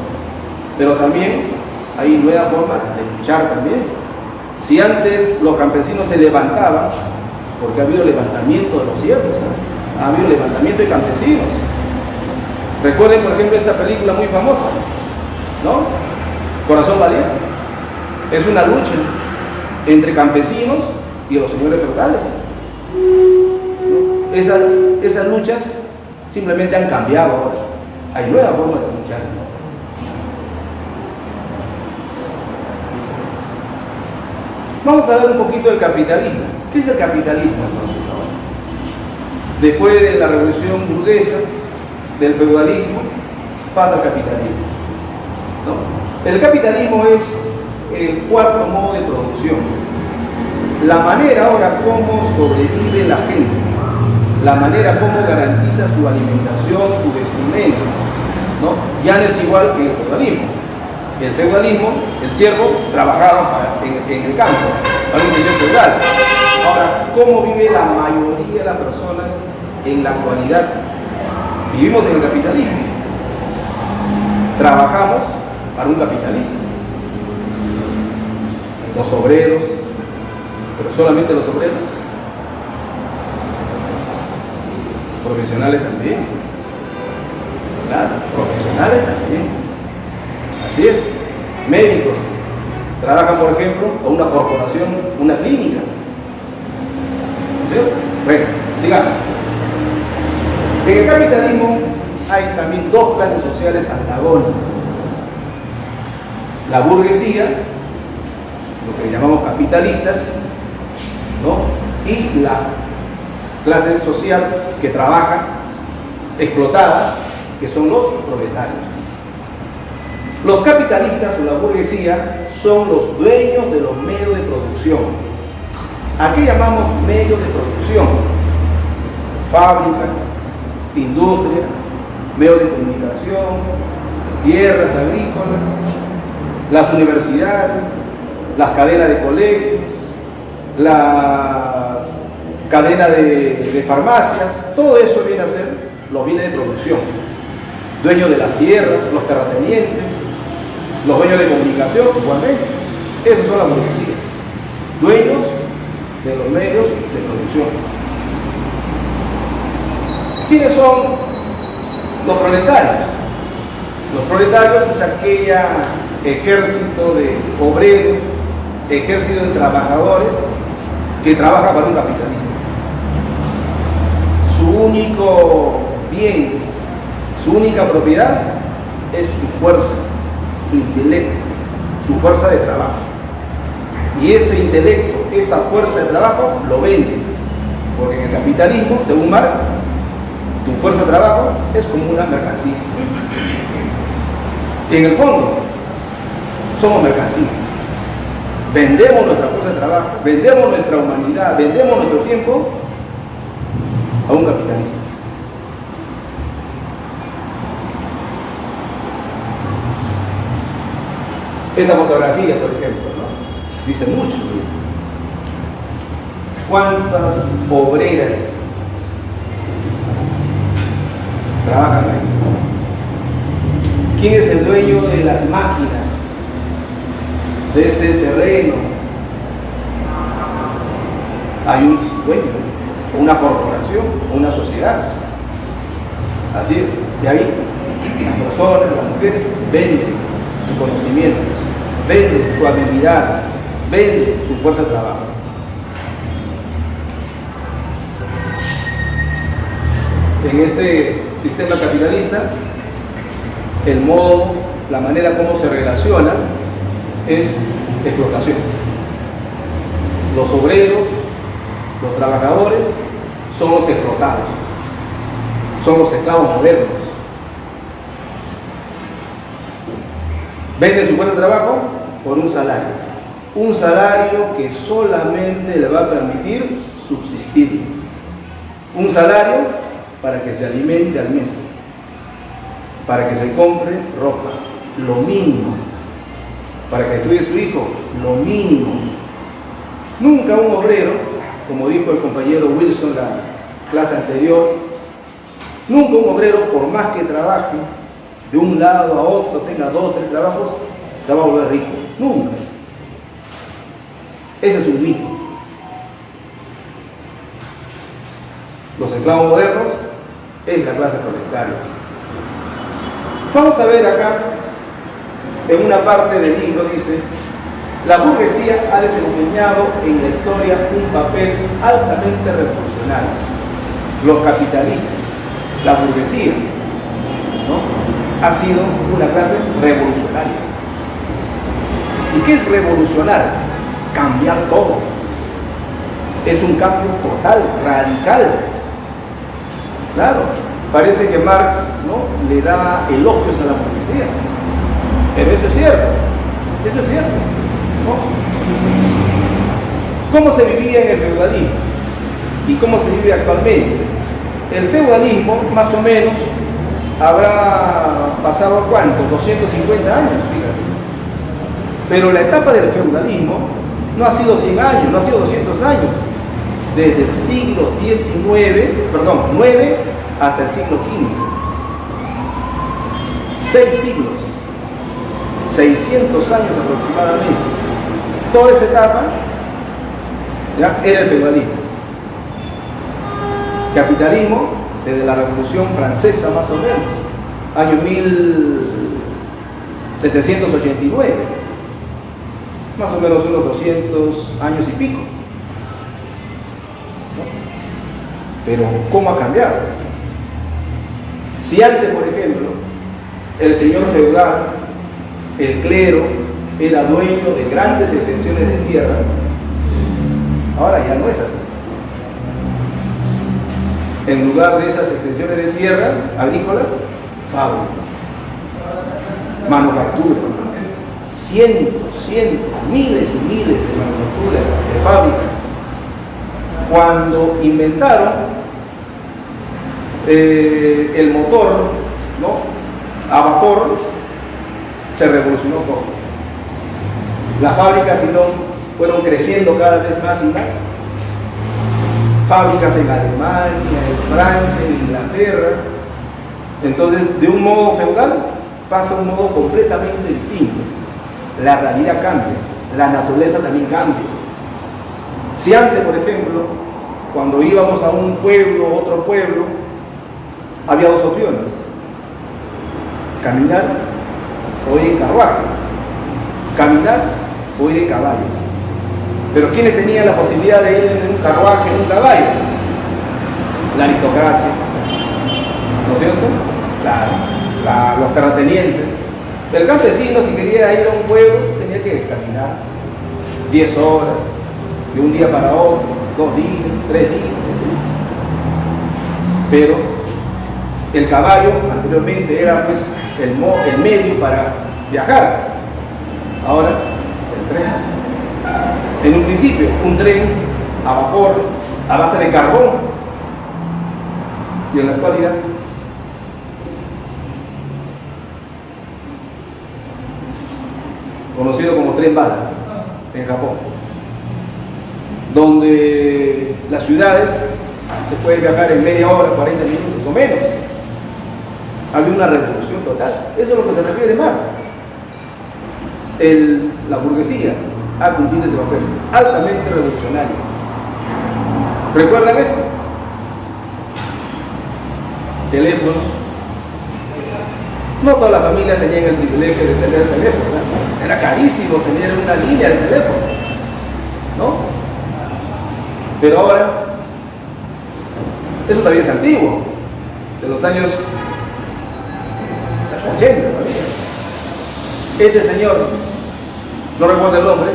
Pero también hay nuevas formas de luchar también. Si antes los campesinos se levantaban, porque ha habido levantamiento de los siervos, ¿no? Ha habido levantamiento de campesinos. Recuerden, por ejemplo, esta película muy famosa, ¿no? Corazón Valiente. Es una lucha entre campesinos y los señores feudales. Esas luchas simplemente han cambiado ahora. Hay nuevas formas de luchar, ¿no? Vamos a hablar un poquito del capitalismo. ¿Qué es el capitalismo entonces ahora? Después de la revolución burguesa, del feudalismo, pasa al capitalismo, ¿no? El capitalismo es el cuarto modo de producción. La manera ahora como sobrevive la gente, la manera como garantiza su alimentación, su vestimenta, ¿no? Ya no es igual que el feudalismo. El feudalismo, el siervo trabajaba en el campo, para un señor feudal. Ahora, ¿cómo vive la mayoría de las personas en la actualidad? Vivimos en el capitalismo. Trabajamos para un capitalista. Los obreros, pero solamente los obreros. Profesionales también. Claro, profesionales también. Así es. Médicos trabajan, por ejemplo, a una corporación, una clínica. ¿Sí? Bueno, sigamos. En el capitalismo hay también dos clases sociales antagónicas. La burguesía, lo que llamamos capitalistas, ¿no? Y la clase social que trabaja, explotada, que son los proletarios. Los capitalistas o la burguesía son los dueños de los medios de producción. ¿A qué llamamos medios de producción? Fábricas, industrias, medios de comunicación, tierras agrícolas, las universidades, las cadenas de colegios, las cadenas de farmacias, todo eso viene a ser los bienes de producción. Dueños de las tierras, los terratenientes, los dueños de comunicación, igualmente. Esos son la burguesía. Dueños de los medios de producción. ¿Quiénes son los proletarios? Los proletarios es aquella ejército de obreros, ejército de trabajadores que trabaja para un capitalista. Su único bien, su única propiedad es su fuerza, su intelecto, su fuerza de trabajo. Y ese intelecto, esa fuerza de trabajo lo vende, porque en el capitalismo, según Marx, tu fuerza de trabajo es como una mercancía. Y en el fondo, somos mercancías. Vendemos nuestra fuerza de trabajo, vendemos nuestra humanidad, vendemos nuestro tiempo a un capitalista. Esta fotografía, por ejemplo, ¿no? Dice mucho. ¿Cuántas obreras trabajan ahí? ¿Quién es el dueño de las máquinas, de ese terreno? Hay un dueño, una corporación, una sociedad. Así es. De ahí, las personas, las mujeres, venden su conocimiento, venden su habilidad, venden su fuerza de trabajo. En este sistema capitalista, el modo, la manera como se relaciona es explotación. Los obreros, los trabajadores son los explotados, son los esclavos modernos. Venden su fuerza de trabajo por un salario que solamente le va a permitir subsistir, un salario para que se alimente al mes. para que se compre ropa, lo mínimo. Para que estudie su hijo, lo mínimo. Nunca un obrero, como dijo el compañero Wilson en la clase anterior, nunca un obrero, por más que trabaje de un lado a otro, tenga 2, 3 trabajos, se va a volver rico. Nunca. Ese es un mito. Los esclavos modernos es la clase proletaria. Vamos a ver acá, en una parte del libro dice: la burguesía ha desempeñado en la historia un papel altamente revolucionario. Los capitalistas, la burguesía, ¿no?, ha sido una clase revolucionaria. ¿Y qué es revolucionar? Cambiar todo. Es un cambio total, radical. Claro, parece que Marx, ¿no?, le da elogios a la burguesía, pero eso es cierto, ¿no? ¿Cómo se vivía en el feudalismo y cómo se vive actualmente? El feudalismo, más o menos, habrá pasado ¿cuánto? 250 años, fíjate. Pero la etapa del feudalismo no ha sido 100 años, no ha sido 200 años. Desde el siglo XIX, perdón, 9 hasta el siglo XV. 6 siglos, 600 años aproximadamente. Toda esa etapa ya era el feudalismo. Capitalismo desde la Revolución Francesa, más o menos, año 1789, más o menos unos 200 años y pico. Pero ¿cómo ha cambiado? Si antes, por ejemplo, el señor feudal, el clero, era dueño de grandes extensiones de tierra, ahora ya no es así. En lugar de esas extensiones de tierra agrícolas, fábricas, manufacturas, cientos, miles y miles de manufacturas, de fábricas. Cuando inventaron el motor, ¿no?, a vapor, se revolucionó todo. Las fábricas fueron creciendo cada vez más y más. Fábricas en Alemania, en Francia, en Inglaterra. Entonces, de un modo feudal pasa a un modo completamente distinto. La realidad cambia, la naturaleza también cambia. Si antes, por ejemplo, cuando íbamos a un pueblo o otro pueblo, había 2 opciones: caminar o ir en carruaje, caminar o ir en caballos. Pero ¿quiénes tenían la posibilidad de ir en un carruaje, en un caballo? La aristocracia, ¿no es cierto? Los terratenientes. El campesino, si quería ir a un pueblo, tenía que caminar 10 horas, de un día para otro, 2 días, 3 días. Pero el caballo anteriormente era pues el medio para viajar. Ahora el tren. En un principio, un tren a vapor, a base de carbón. Y en la actualidad, conocido como tren bala en Japón, donde las ciudades se pueden viajar en media hora, 40 minutos o menos. Había una revolución total. Eso es lo que se refiere Marx. La burguesía ha cumplido ese papel altamente revolucionario. ¿Recuerdan esto? Teléfono. No todas las familias tenían el privilegio de tener teléfono, ¿no? Era carísimo tener una línea de teléfono, ¿no? Pero ahora, eso también es antiguo, de los años 80 todavía. Este señor, no recuerdo el nombre,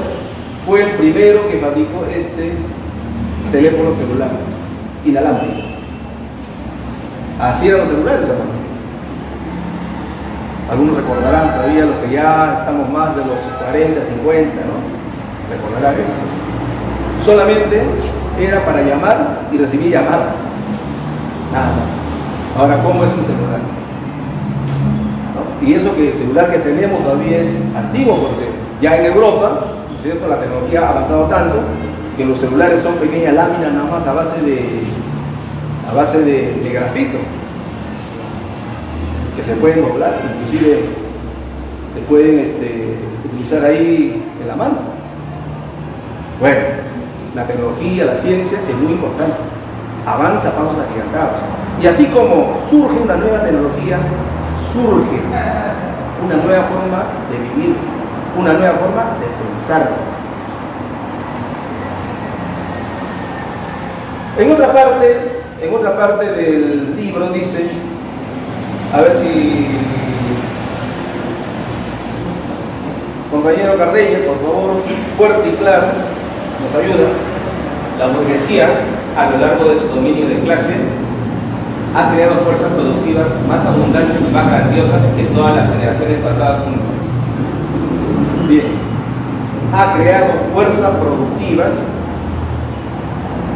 fue el primero que fabricó este teléfono celular inalámbrico. Así eran los celulares, hermano. Algunos recordarán todavía, los que ya estamos más de los 40, 50, ¿no? Recordarán eso. Solamente era para llamar y recibir llamadas. Nada más. Ahora, ¿cómo es un celular? Y eso que el celular que tenemos todavía es antiguo, porque ya en Europa, ¿no es cierto?, la tecnología ha avanzado tanto que los celulares son pequeñas láminas nada más a base de grafito, que se pueden doblar, inclusive se pueden utilizar ahí en la mano. Bueno, la tecnología, la ciencia es muy importante, avanza a pasos agigantados. Y así como surge una nueva tecnología, surge una nueva forma de vivir, una nueva forma de pensar. En otra parte del libro dice, a ver si compañero Cardeña, por favor, fuerte y claro, nos ayuda. La burguesía, a lo largo de su dominio de clase, ha creado fuerzas productivas más abundantes y más grandiosas que todas las generaciones pasadas juntas. Bien, ha creado fuerzas productivas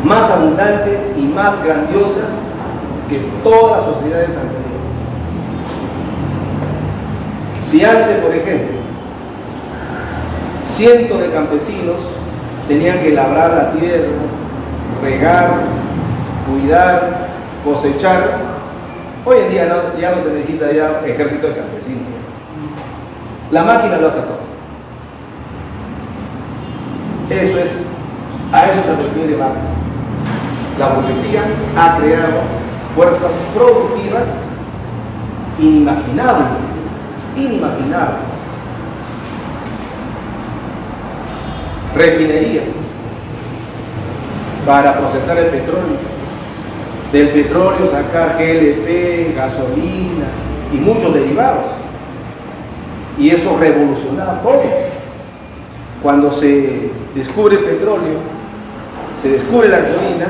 más abundantes y más grandiosas que todas las sociedades anteriores. Si antes, por ejemplo, cientos de campesinos tenían que labrar la tierra, regar, cuidar, cosechar, hoy en día ya no se necesita ya ejército de campesinos. La máquina lo hace todo. A eso se refiere Marx. La burguesía ha creado fuerzas productivas inimaginables. Refinerías para procesar el petróleo, del petróleo sacar GLP, gasolina y muchos derivados, y eso revolucionaba todo. Cuando se descubre el petróleo, se descubre la gasolina,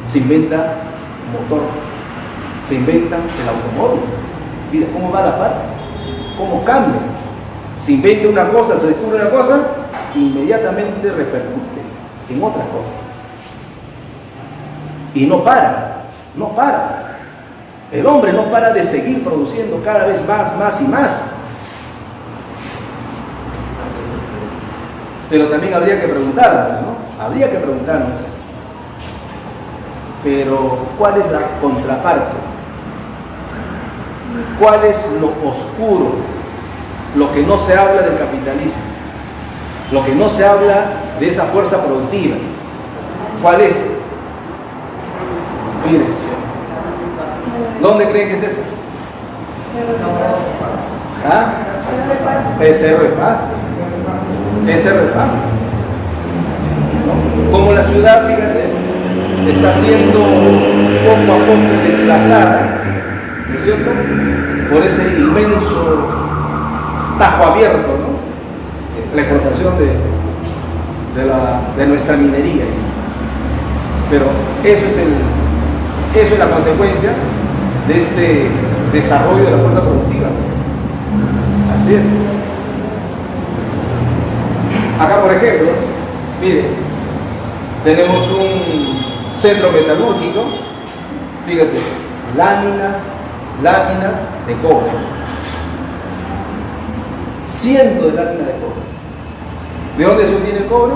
se inventa motor, se inventa el automóvil. Mira cómo va la par, cómo cambia. Se inventa una cosa, se descubre una cosa, inmediatamente repercute en otras cosas. Y no para. El hombre no para de seguir produciendo cada vez más y más. Pero también habría que preguntarnos, ¿no? Habría que preguntarnos, pero ¿cuál es la contraparte? ¿Cuál es lo oscuro? Lo que no se habla del capitalismo, lo que no se habla de esa fuerza productiva. ¿Cuál es? Miren, ¿dónde creen que es eso? ¿Ah? Cerro de Paz. Es Cerro de Paz. Como la ciudad, fíjate, está siendo poco a poco desplazada, ¿no es cierto?, por ese inmenso tajo abierto, ¿no?, la explotación de nuestra minería. Pero eso es la consecuencia de este desarrollo de la fuerza productiva. Así es. Acá, por ejemplo, miren, tenemos un centro metalúrgico, fíjate, láminas de cobre, cientos de láminas de cobre. ¿De dónde se obtiene el cobre?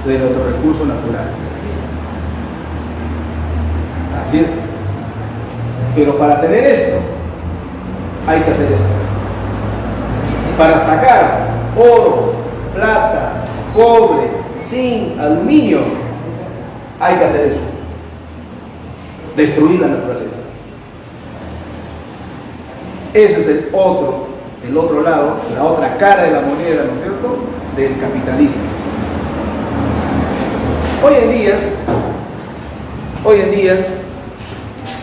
De nuestros recursos naturales. Así es. Pero para tener esto, hay que hacer esto. Para sacar oro, plata, cobre, zinc, aluminio, hay que hacer esto. Destruir la naturaleza. Ese es el otro lado, la otra cara de la moneda, ¿no es cierto?, del capitalismo. Hoy en día,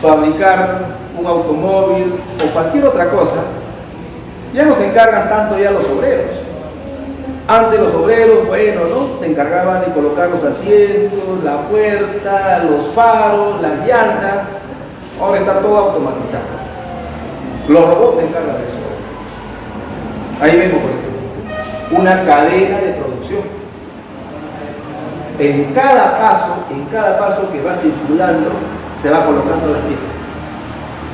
fabricar un automóvil o cualquier otra cosa, ya no se encargan tanto ya los obreros. Antes los obreros, bueno, ¿no?, se encargaban de colocar los asientos, la puerta, los faros, las llantas. Ahora está todo automatizado. Los robots se encargan de eso. Ahí vemos, por ejemplo, una cadena de producción. En cada paso que va circulando, se va colocando las piezas.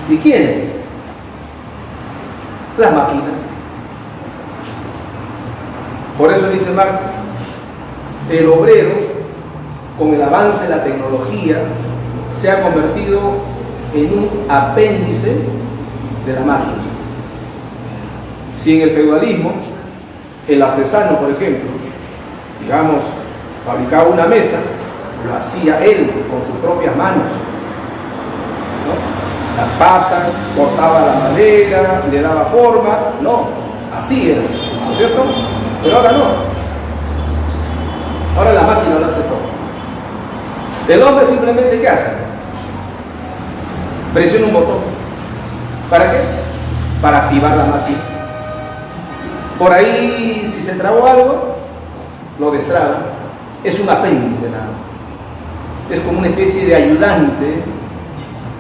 ¿Y quiénes? las máquinas. Por eso dice Marx, el obrero, con el avance de la tecnología, se ha convertido en un apéndice de la máquina. Si en el feudalismo, el artesano, por ejemplo, digamos, fabricaba una mesa, lo hacía él con sus propias manos, ¿no? Las patas, cortaba la madera, le daba forma, no, así era, ¿no es cierto? Pero ahora no. Ahora la máquina lo hace todo. El hombre simplemente, ¿qué hace? Presiona un botón. ¿Para qué? Para activar la máquina. Por ahí, si se trabó algo, lo destraba. Es un apéndice nada más. Es como una especie de ayudante,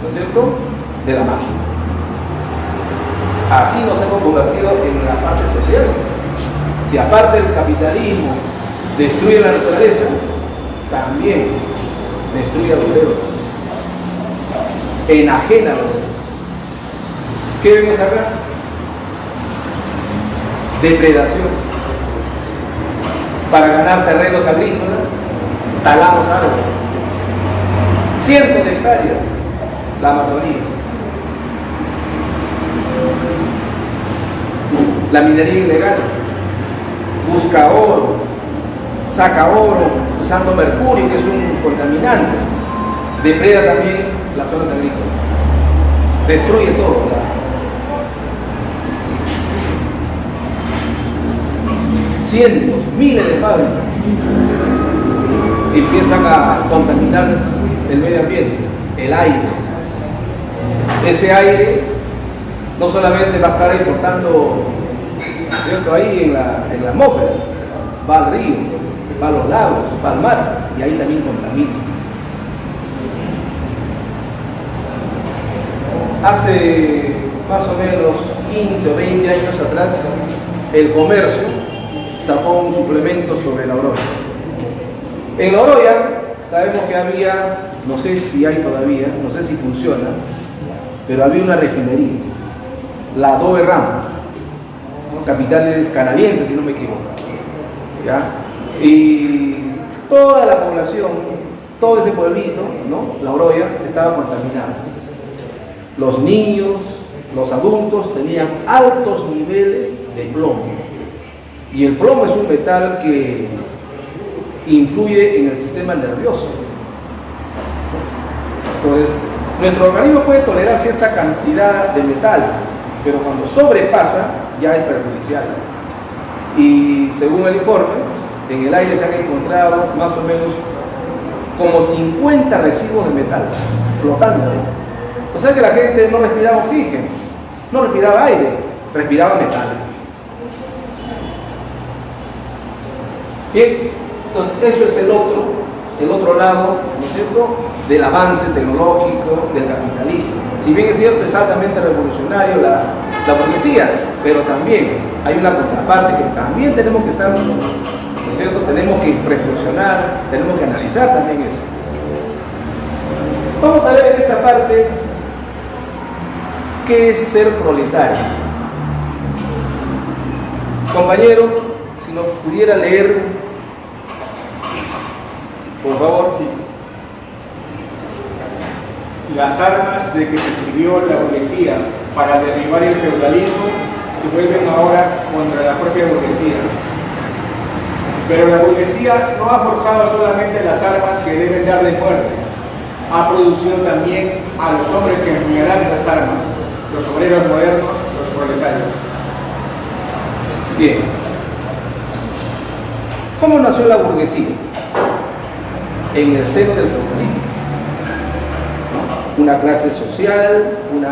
¿no es cierto?, de la máquina. Así nos hemos convertido en la parte social. Si aparte el capitalismo destruye la naturaleza, también destruye a los dedos, enajena a los dedos. ¿Qué vemos acá? Depredación. Para ganar terrenos agrícolas, talamos árboles. Cientos de hectáreas, la Amazonía. La minería ilegal. Busca oro, saca oro usando mercurio, que es un contaminante. Depreda también las zonas agrícolas. Destruye todo, ¿verdad? Cientos, miles de fábricas empiezan a contaminar el medio ambiente, el aire. Ese aire no solamente va a estar ahí flotando, ¿cierto?, ahí en la atmósfera, va al río, va a los lagos, va al mar, y ahí también contamina. Hace más o menos 15 o 20 años atrás, el comercio sacó un suplemento sobre la oroya. En la oroya sabemos que había, no sé si hay todavía, no sé si funciona, pero había una refinería, la Dove Ram, ¿no?, capitales canadienses, si no me equivoco, ¿ya? Y toda la población, todo ese pueblito, ¿no?, la oroya, estaba contaminada. Los niños, los adultos tenían altos niveles de plomo. Y el plomo es un metal que influye en el sistema nervioso. Entonces, nuestro organismo puede tolerar cierta cantidad de metales, pero cuando sobrepasa ya es perjudicial. Y según el informe, en el aire se han encontrado más o menos como 50 residuos de metal flotando. O sea que la gente no respiraba oxígeno, no respiraba aire, respiraba metales. Bien, entonces eso es el otro lado, ¿no es cierto?, del avance tecnológico, del capitalismo. Si bien es cierto, es altamente revolucionario la burguesía, pero también hay una contraparte que también tenemos que estar, ¿no es cierto?, tenemos que reflexionar, tenemos que analizar también eso. Vamos a ver en esta parte qué es ser proletario. Compañero, si nos pudiera leer, por favor. Sí. Las armas de que se sirvió la burguesía para derribar el feudalismo se vuelven ahora contra la propia burguesía. Pero la burguesía no ha forjado solamente las armas que deben dar de muerte, ha producido también a los hombres que empuñarán esas armas, los obreros modernos, los proletarios. Bien. ¿Cómo nació la burguesía? En el seno del feudalismo. Una clase social, un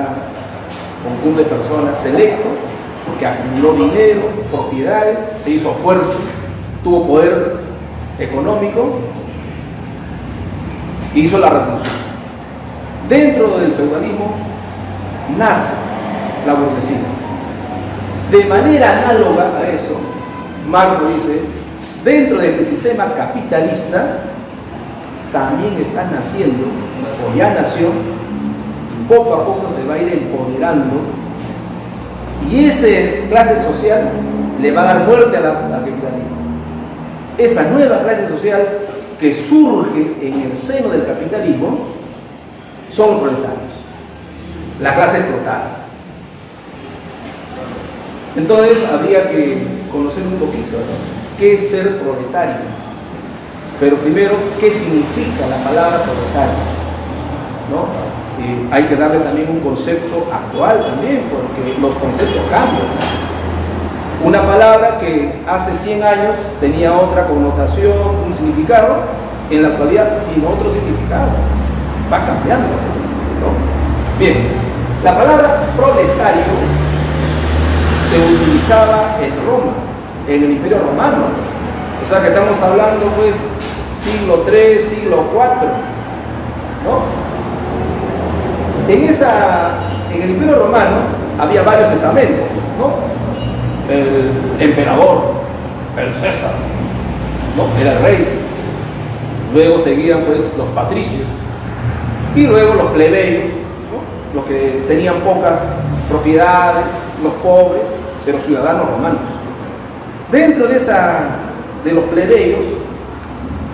conjunto de personas selecto, que acumuló dinero, propiedades, se hizo fuerte, tuvo poder económico, hizo la revolución. Dentro del feudalismo nace la burguesía. De manera análoga a eso, Marx dice, dentro del sistema capitalista también está naciendo, o ya nació, y poco a poco se va a ir empoderando Y esa clase social le va a dar muerte al capitalismo. Esa nueva clase social que surge en el seno del capitalismo son los proletarios, la clase explotada. Entonces habría que conocer un poquito, ¿no?, qué es ser proletario. Pero primero, ¿qué significa la palabra proletario? ¿No? Hay que darle también un concepto actual también, porque los conceptos cambian. Una palabra que hace 100 años tenía otra connotación, un significado, en la actualidad tiene otro significado. Va cambiando, ¿no? Bien, la palabra proletario se utilizaba en Roma, en el Imperio Romano. O sea que estamos hablando pues siglo III, siglo IV, ¿no? En el Imperio Romano había varios estamentos, ¿no? El emperador, el César, ¿no?, era el rey. Luego seguían pues los patricios y luego los plebeyos, ¿no?, los que tenían pocas propiedades, los pobres, pero ciudadanos romanos. Dentro de los plebeyos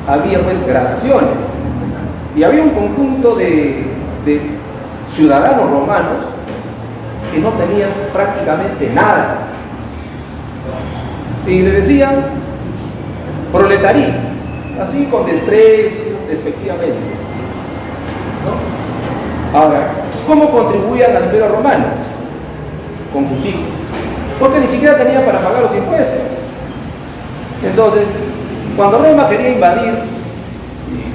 había pues gradaciones y había un conjunto de ciudadanos romanos que no tenían prácticamente nada y le decían proletarí, así con desprecio, despectivamente, ¿no? Ahora, ¿cómo contribuían al Imperio Romano? Con sus hijos, porque ni siquiera tenían para pagar los impuestos. Entonces, cuando Roma quería invadir,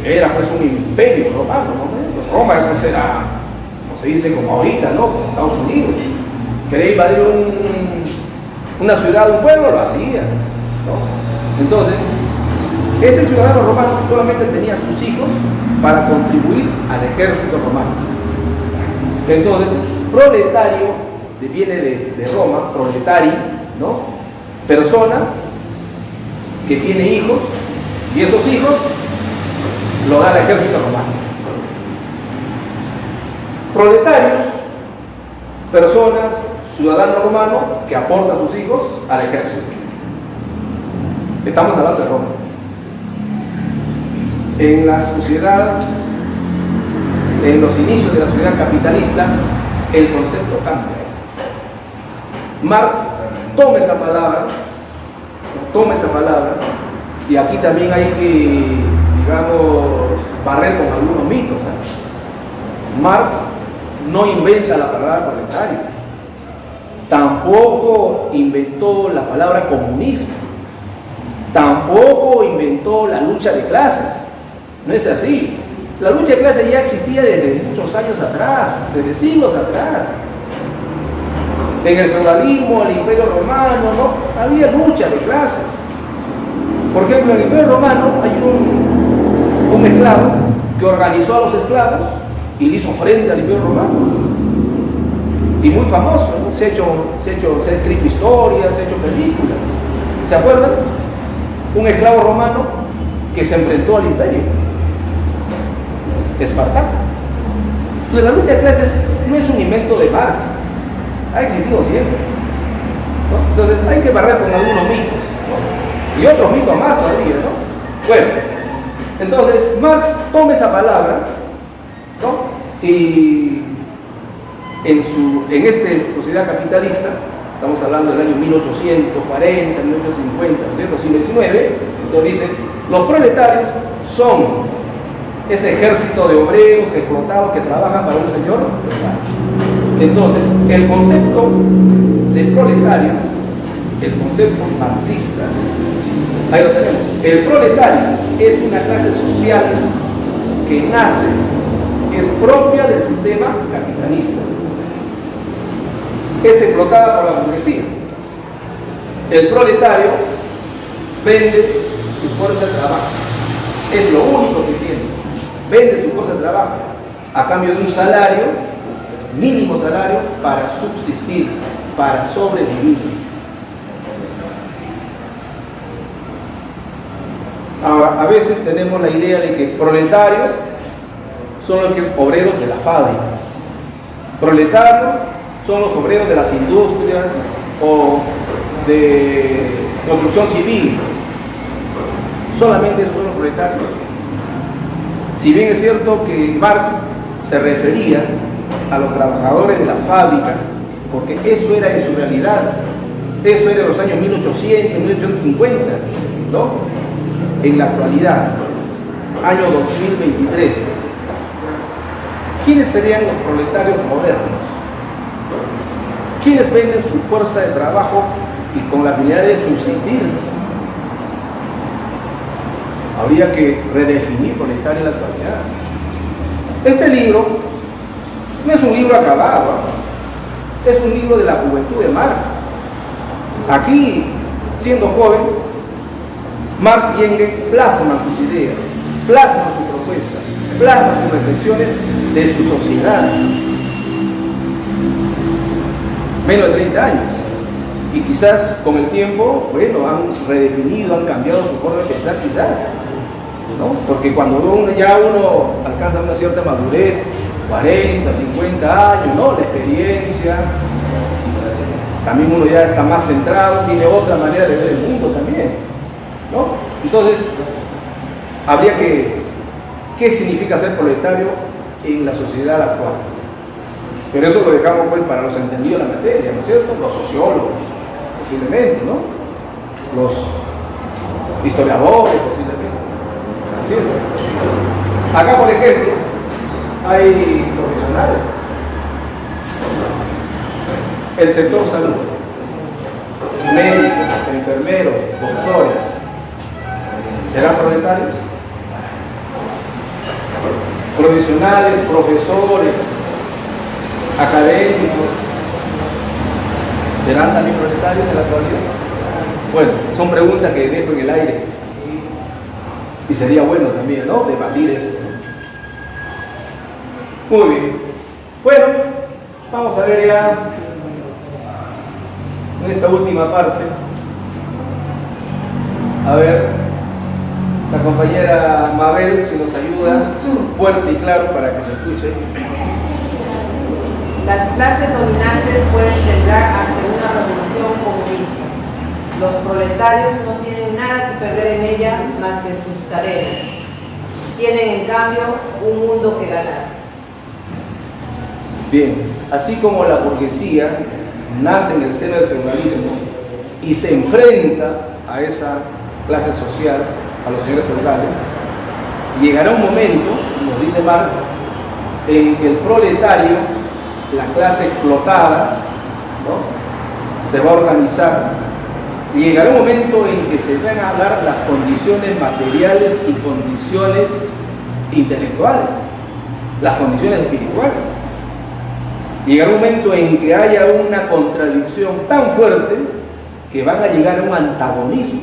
era pues un imperio romano, ¿no? Roma pues era, como se dice como ahorita, ¿no?, como Estados Unidos. Quería invadir una ciudad, un pueblo, lo hacía, ¿no? Entonces, este ciudadano romano solamente tenía a sus hijos para contribuir al ejército romano. Entonces, proletario viene de Roma, proletari, ¿no?, persona que tiene hijos y esos hijos lo da el ejército romano. Proletarios, personas, ciudadano romano que aporta a sus hijos al ejército. Estamos hablando de Roma. En la sociedad, en los inicios de la sociedad capitalista, el concepto cambia. Marx toma esa palabra, y aquí también hay que, digamos, barrer con algunos mitos, ¿eh? Marx no inventa la palabra proletario, tampoco inventó la palabra comunismo, tampoco inventó la lucha de clases. No es así. La lucha de clases ya existía desde muchos años atrás, desde siglos atrás. En el feudalismo, el Imperio Romano, ¿no?, había lucha de clases. Por ejemplo, en el Imperio Romano hay un esclavo que organizó a los esclavos y le hizo frente al Imperio Romano. Y muy famoso, ¿no? Se ha escrito historias, se ha hecho películas. ¿Se acuerdan? Un esclavo romano que se enfrentó al imperio, Espartaco. Entonces la lucha de clases no es un invento de Marx, ha existido siempre, ¿no? Entonces hay que barrer con algunos mitos, ¿no?, y otros mitos más todavía, ¿no? Bueno, entonces Marx toma esa palabra, ¿no?, y en esta sociedad capitalista, estamos hablando del año 1840, 1850, ¿no?, siglo XIX, entonces dice, los proletarios son ese ejército de obreros explotados que trabajan para un señor. Entonces, el concepto de proletario, el concepto marxista, ahí lo tenemos. El proletario es una clase social que nace, que es propia del sistema capitalista, es explotada por la burguesía. El proletario vende su fuerza de trabajo, es lo único que tiene. Vende su fuerza de trabajo a cambio de un salario, mínimo salario, para subsistir, para sobrevivir. Ahora, a veces tenemos la idea de que proletarios son los obreros de las fábricas, proletarios son los obreros de las industrias o de construcción civil. Solamente esos son los proletarios. Si bien es cierto que Marx se refería a los trabajadores de las fábricas, porque eso era en su realidad, eso era en los años 1800, 1850, ¿no? En la actualidad, año 2023, ¿quiénes serían los proletarios modernos? ¿Quiénes venden su fuerza de trabajo y con la finalidad de subsistir? Habría que redefinir proletario en la actualidad. Este libro no es un libro acabado, es un libro de la juventud de Marx. Aquí, siendo joven, Marx y Engels plasman sus ideas, plasman sus propuestas, plasman sus reflexiones de su sociedad. Menos de 30 años. Y quizás con el tiempo, bueno, han redefinido, han cambiado su forma de pensar, quizás, ¿no? Porque cuando uno alcanza una cierta madurez, 40, 50 años, ¿no? La experiencia, también uno ya está más centrado, tiene otra manera de ver el mundo también, ¿no? Entonces, habría ¿qué significa ser proletario en la sociedad actual? Pero eso lo dejamos pues para los entendidos de la materia, ¿no es cierto? Los sociólogos, posiblemente, ¿no? Los historiadores, posiblemente. Así es. Acá, por ejemplo, hay profesionales. El sector salud, médicos, enfermeros, doctores, ¿serán proletarios? Profesionales, profesores, académicos, ¿serán también proletarios en la actualidad? Bueno, son preguntas que dejo en el aire y sería bueno también, ¿no?, debatir esto. Muy bien. Bueno, vamos a ver ya en esta última parte. A ver, la compañera Mabel si nos ayuda fuerte y claro para que se escuche. Las clases dominantes pueden temblar ante una revolución comunista. Los proletarios no tienen nada que perder en ella más que sus tareas. Tienen en cambio un mundo que ganar. Bien, así como la burguesía nace en el seno del feudalismo y se enfrenta a esa clase social, a los señores feudales, llegará un momento, nos dice Marx, en que el proletario, la clase explotada, ¿no?, se va a organizar y llegará un momento en que se van a dar las condiciones materiales y condiciones intelectuales, las condiciones espirituales. Llegará un momento en que haya una contradicción tan fuerte que van a llegar a un antagonismo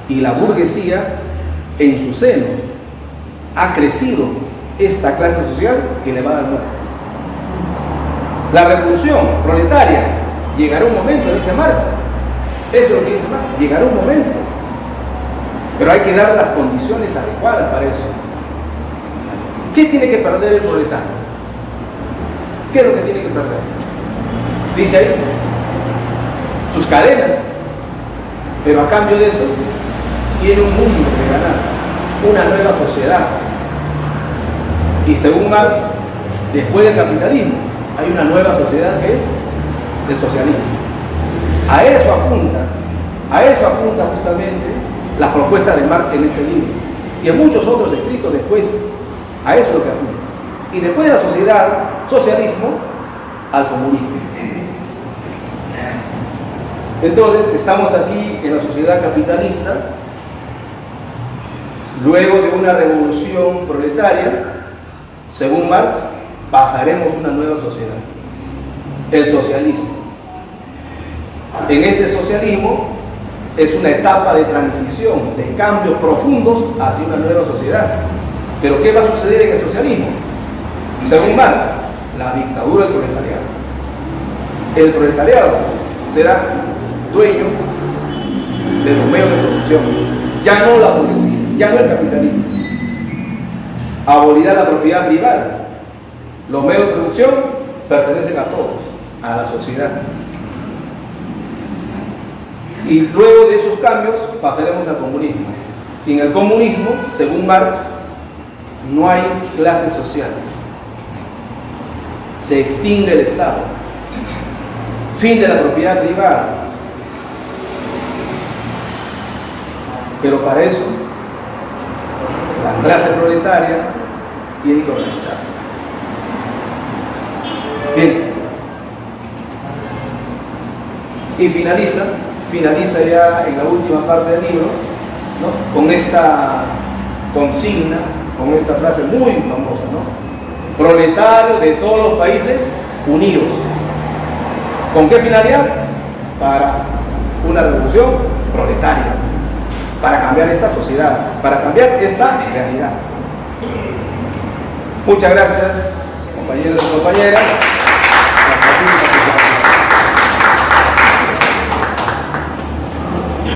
y la burguesía en su seno ha crecido esta clase social que le va a dar muerte. La revolución proletaria llegará un momento, dice Marx. Eso es lo que dice Marx, llegará un momento. Pero hay que dar las condiciones adecuadas para eso. ¿Qué tiene que perder el proletario? ¿Qué es lo que tiene que perder? Dice ahí, sus cadenas. Pero a cambio de eso, tiene un mundo que ganar, una nueva sociedad. Y según Marx, después del capitalismo, hay una nueva sociedad que es el socialismo. A eso apunta justamente las propuestas de Marx en este libro y en muchos otros escritos después. A eso es lo que apunta. Y después de la sociedad, socialismo, al comunismo. Entonces, estamos aquí en la sociedad capitalista, luego de una revolución proletaria, según Marx, pasaremos a una nueva sociedad, el socialismo. En este socialismo es una etapa de transición, de cambios profundos hacia una nueva sociedad. Pero ¿qué va a suceder en el socialismo? Según Marx, la dictadura del proletariado. El proletariado será dueño de los medios de producción, ya no la burguesía, ya no el capitalismo. Abolirá la propiedad privada. Los medios de producción pertenecen a todos, a la sociedad. Y luego de esos cambios pasaremos al comunismo. Y en el comunismo, según Marx, no hay clases sociales. Se extingue el Estado. Fin de la propiedad privada. Pero para eso, la clase proletaria tiene que organizarse. Bien. Y finaliza ya en la última parte del libro, ¿no?, con esta consigna, con esta frase muy famosa, ¿no? Proletarios de todos los países unidos. ¿Con qué finalidad? Para una revolución proletaria, para cambiar esta sociedad, para cambiar esta realidad. Muchas gracias, compañeros y compañeras.